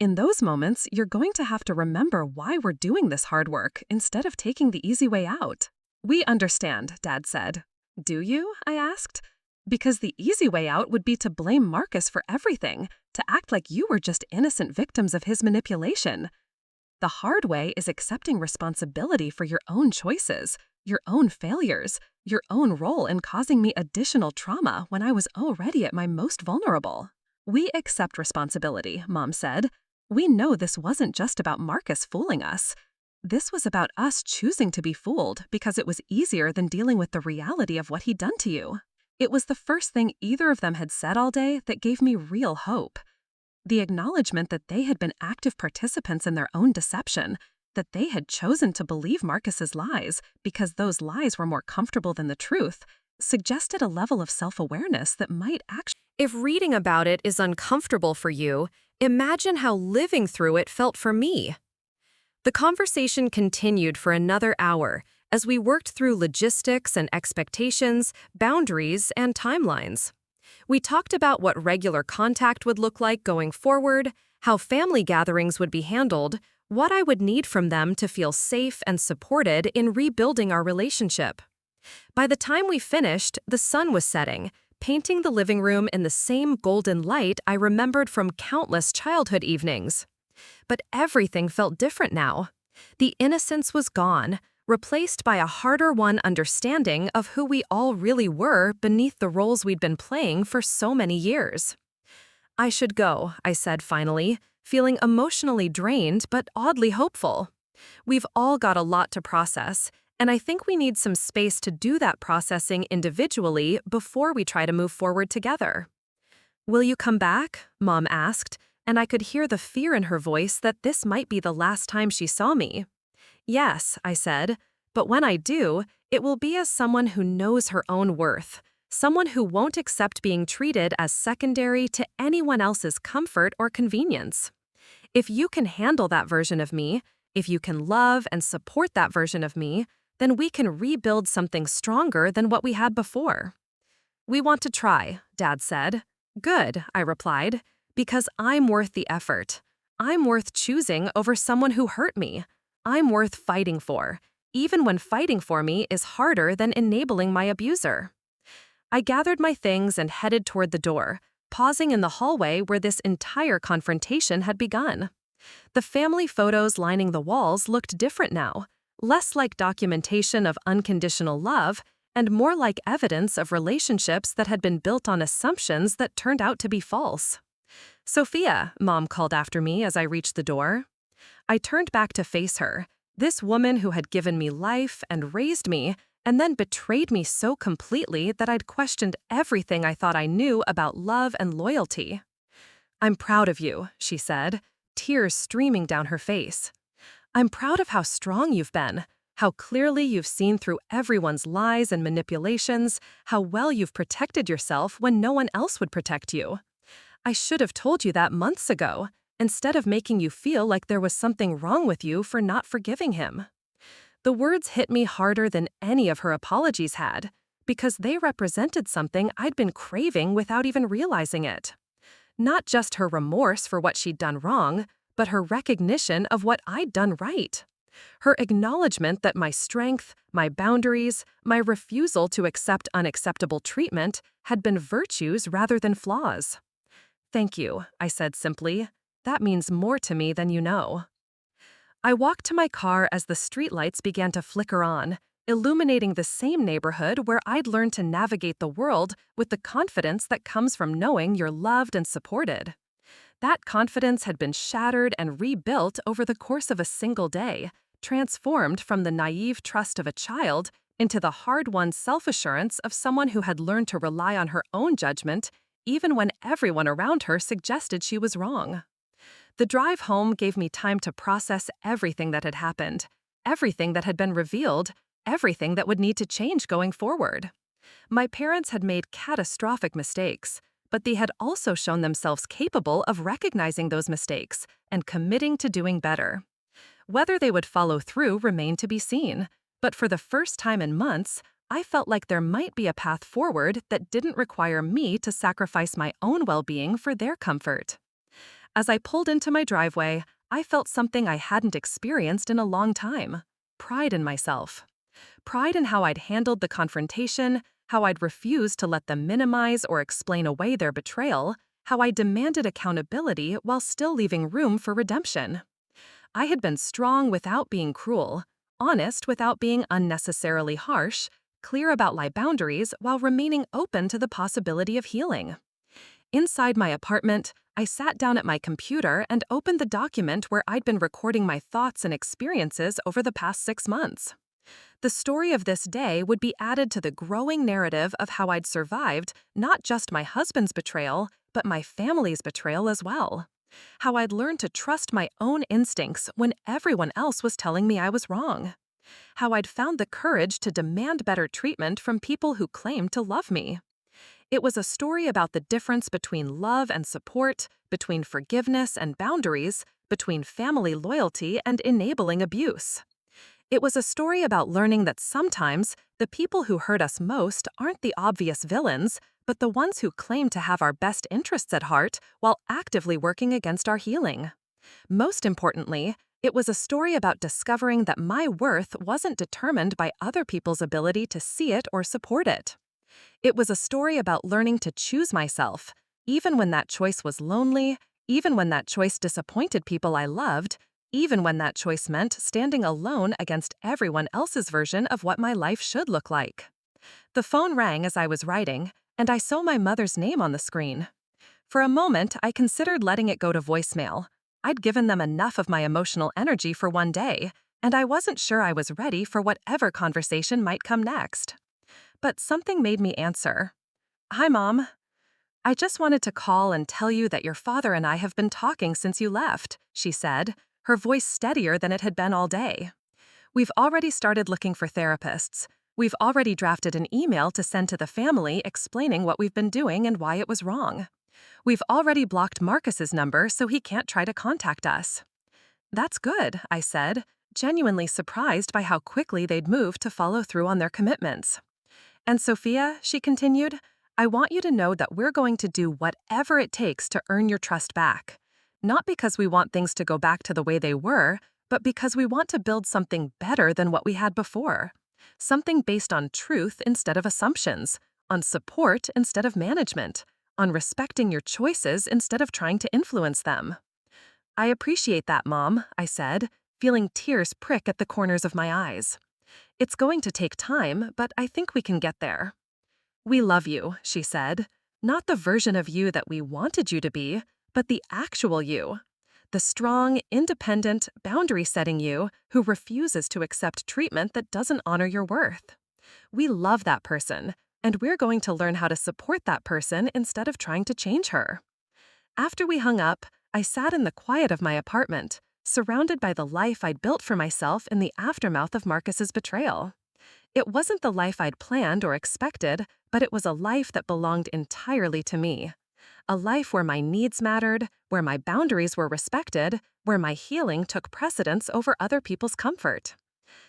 In those moments, you're going to have to remember why we're doing this hard work instead of taking the easy way out." "We understand," Dad said. "Do you?" I asked. "Because the easy way out would be to blame Marcus for everything, to act like you were just innocent victims of his manipulation. The hard way is accepting responsibility for your own choices, your own failures, your own role in causing me additional trauma when I was already at my most vulnerable." "We accept responsibility," Mom said. "We know this wasn't just about Marcus fooling us. This was about us choosing to be fooled because it was easier than dealing with the reality of what he'd done to you. It was the first thing either of them had said all day that gave me real hope. The acknowledgement that they had been active participants in their own deception, that they had chosen to believe Marcus's lies because those lies were more comfortable than the truth, suggested a level of self-awareness that might actually. If reading about it is uncomfortable for you, imagine how living through it felt for me. The conversation continued for another hour as we worked through logistics and expectations, boundaries, and timelines. We talked about what regular contact would look like going forward, how family gatherings would be handled, what I would need from them to feel safe and supported in rebuilding our relationship. By the time we finished, the sun was setting, painting the living room in the same golden light I remembered from countless childhood evenings. But everything felt different now. The innocence was gone, replaced by a harder-won understanding of who we all really were beneath the roles we'd been playing for so many years. "I should go," I said finally, feeling emotionally drained but oddly hopeful. We've all got a lot to process, and I think we need some space to do that processing individually before we try to move forward together. "Will you come back?" Mom asked, and I could hear the fear in her voice that this might be the last time she saw me. "Yes," I said, "but when I do, it will be as someone who knows her own worth, someone who won't accept being treated as secondary to anyone else's comfort or convenience. If you can handle that version of me, if you can love and support that version of me, then we can rebuild something stronger than what we had before." "We want to try," Dad said. "Good," I replied, "because I'm worth the effort. I'm worth choosing over someone who hurt me. I'm worth fighting for, even when fighting for me is harder than enabling my abuser." I gathered my things and headed toward the door, pausing in the hallway where this entire confrontation had begun. The family photos lining the walls looked different now, less like documentation of unconditional love and more like evidence of relationships that had been built on assumptions that turned out to be false. "Sophia," Mom called after me as I reached the door. I turned back to face her, this woman who had given me life and raised me, and then betrayed me so completely that I'd questioned everything I thought I knew about love and loyalty. "I'm proud of you," she said, tears streaming down her face. "I'm proud of how strong you've been, how clearly you've seen through everyone's lies and manipulations, how well you've protected yourself when no one else would protect you. I should have told you that months ago, instead of making you feel like there was something wrong with you for not forgiving him." The words hit me harder than any of her apologies had, because they represented something I'd been craving without even realizing it. Not just her remorse for what she'd done wrong, but her recognition of what I'd done right. Her acknowledgement that my strength, my boundaries, my refusal to accept unacceptable treatment had been virtues rather than flaws. "Thank you," I said simply. "That means more to me than you know." I walked to my car as the streetlights began to flicker on, illuminating the same neighborhood where I'd learned to navigate the world with the confidence that comes from knowing you're loved and supported. That confidence had been shattered and rebuilt over the course of a single day, transformed from the naive trust of a child into the hard-won self-assurance of someone who had learned to rely on her own judgment, even when everyone around her suggested she was wrong. The drive home gave me time to process everything that had happened, everything that had been revealed, everything that would need to change going forward. My parents had made catastrophic mistakes, but they had also shown themselves capable of recognizing those mistakes and committing to doing better. Whether they would follow through remained to be seen, but for the first time in months, I felt like there might be a path forward that didn't require me to sacrifice my own well-being for their comfort. As I pulled into my driveway, I felt something I hadn't experienced in a long time: pride in myself. Pride in how I'd handled the confrontation, how I'd refused to let them minimize or explain away their betrayal, how I demanded accountability while still leaving room for redemption. I had been strong without being cruel, honest without being unnecessarily harsh, clear about my boundaries while remaining open to the possibility of healing. Inside my apartment, I sat down at my computer and opened the document where I'd been recording my thoughts and experiences over the past 6 months. The story of this day would be added to the growing narrative of how I'd survived not just my husband's betrayal, but my family's betrayal as well. How I'd learned to trust my own instincts when everyone else was telling me I was wrong. How I'd found the courage to demand better treatment from people who claimed to love me. It was a story about the difference between love and support, between forgiveness and boundaries, between family loyalty and enabling abuse. It was a story about learning that sometimes the people who hurt us most aren't the obvious villains, but the ones who claim to have our best interests at heart while actively working against our healing. Most importantly, it was a story about discovering that my worth wasn't determined by other people's ability to see it or support it. It was a story about learning to choose myself, even when that choice was lonely, even when that choice disappointed people I loved, even when that choice meant standing alone against everyone else's version of what my life should look like. The phone rang as I was writing, and I saw my mother's name on the screen. For a moment, I considered letting it go to voicemail. I'd given them enough of my emotional energy for one day, and I wasn't sure I was ready for whatever conversation might come next. But something made me answer. "Hi, Mom. I just wanted to call and tell you that your father and I have been talking since you left," she said, her voice steadier than it had been all day. "We've already started looking for therapists. We've already drafted an email to send to the family explaining what we've been doing and why it was wrong. We've already blocked Marcus's number so he can't try to contact us." "That's good," I said, genuinely surprised by how quickly they'd moved to follow through on their commitments. "And Sophia," she continued, "I want you to know that we're going to do whatever it takes to earn your trust back. Not because we want things to go back to the way they were, but because we want to build something better than what we had before. Something based on truth instead of assumptions, on support instead of management, on respecting your choices instead of trying to influence them." "I appreciate that, Mom," I said, feeling tears prick at the corners of my eyes. "It's going to take time, but I think we can get there." "We love you," she said. "Not the version of you that we wanted you to be, but the actual you. The strong, independent, boundary-setting you who refuses to accept treatment that doesn't honor your worth. We love that person, and we're going to learn how to support that person instead of trying to change her." After we hung up, I sat in the quiet of my apartment, surrounded by the life I'd built for myself in the aftermath of Marcus's betrayal. It wasn't the life I'd planned or expected, but it was a life that belonged entirely to me. A life where my needs mattered, where my boundaries were respected, where my healing took precedence over other people's comfort.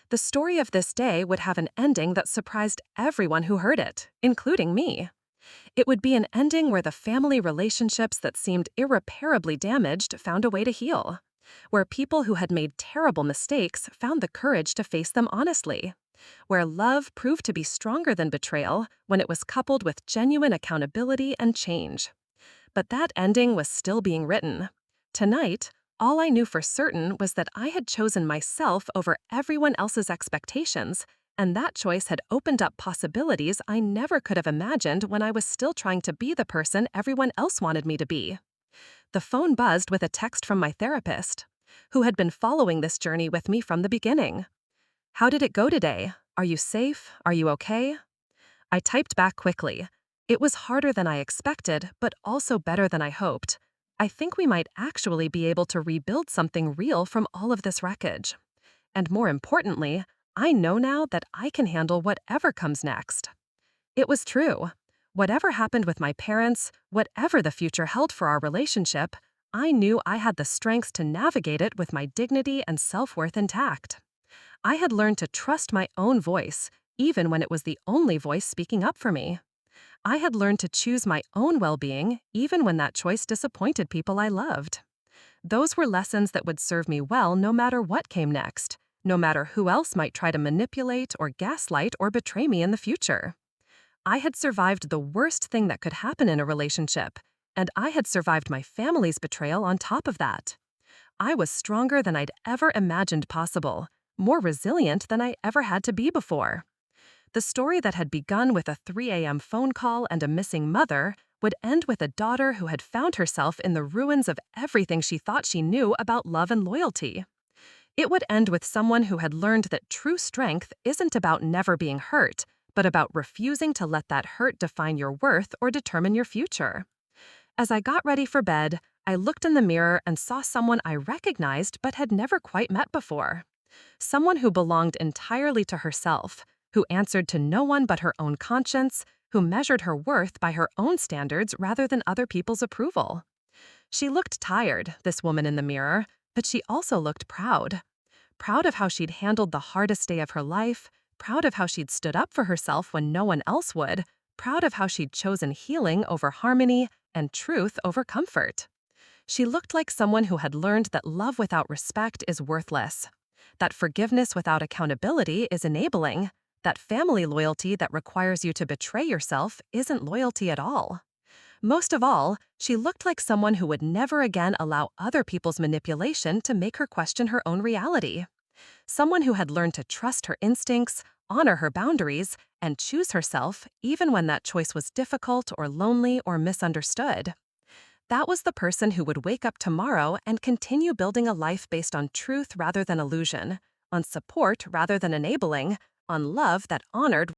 The story of this day would have an ending that surprised everyone who heard it, including me. It would be an ending where the family relationships that seemed irreparably damaged found a way to heal, where people who had made terrible mistakes found the courage to face them honestly, where love proved to be stronger than betrayal when it was coupled with genuine accountability and change. But that ending was still being written. Tonight, all I knew for certain was that I had chosen myself over everyone else's expectations, and that choice had opened up possibilities I never could have imagined when I was still trying to be the person everyone else wanted me to be. The phone buzzed with a text from my therapist, who had been following this journey with me from the beginning. "How did it go today? Are you safe? Are you okay?" I typed back quickly. It was harder than I expected, but also better than I hoped. I think we might actually be able to rebuild something real from all of this wreckage. And more importantly, I know now that I can handle whatever comes next. It was true. Whatever happened with my parents, whatever the future held for our relationship, I knew I had the strength to navigate it with my dignity and self-worth intact. I had learned to trust my own voice, even when it was the only voice speaking up for me. I had learned to choose my own well-being, even when that choice disappointed people I loved. Those were lessons that would serve me well no matter what came next, no matter who else might try to manipulate or gaslight or betray me in the future. I had survived the worst thing that could happen in a relationship, and I had survived my family's betrayal on top of that. I was stronger than I'd ever imagined possible, more resilient than I ever had to be before. The story that had begun with a 3 a.m. phone call and a missing mother would end with a daughter who had found herself in the ruins of everything she thought she knew about love and loyalty. It would end with someone who had learned that true strength isn't about never being hurt, but about refusing to let that hurt define your worth or determine your future. As I got ready for bed, I looked in the mirror and saw someone I recognized but had never quite met before. Someone who belonged entirely to herself, who answered to no one but her own conscience, who measured her worth by her own standards rather than other people's approval. She looked tired, this woman in the mirror, but she also looked proud. Proud of how she'd handled the hardest day of her life, proud of how she'd stood up for herself when no one else would, proud of how she'd chosen healing over harmony and truth over comfort. She looked like someone who had learned that love without respect is worthless, that forgiveness without accountability is enabling, that family loyalty that requires you to betray yourself isn't loyalty at all. Most of all, she looked like someone who would never again allow other people's manipulation to make her question her own reality. Someone who had learned to trust her instincts, honor her boundaries, and choose herself even when that choice was difficult or lonely or misunderstood. That was the person who would wake up tomorrow and continue building a life based on truth rather than illusion, on support rather than enabling, on love that honored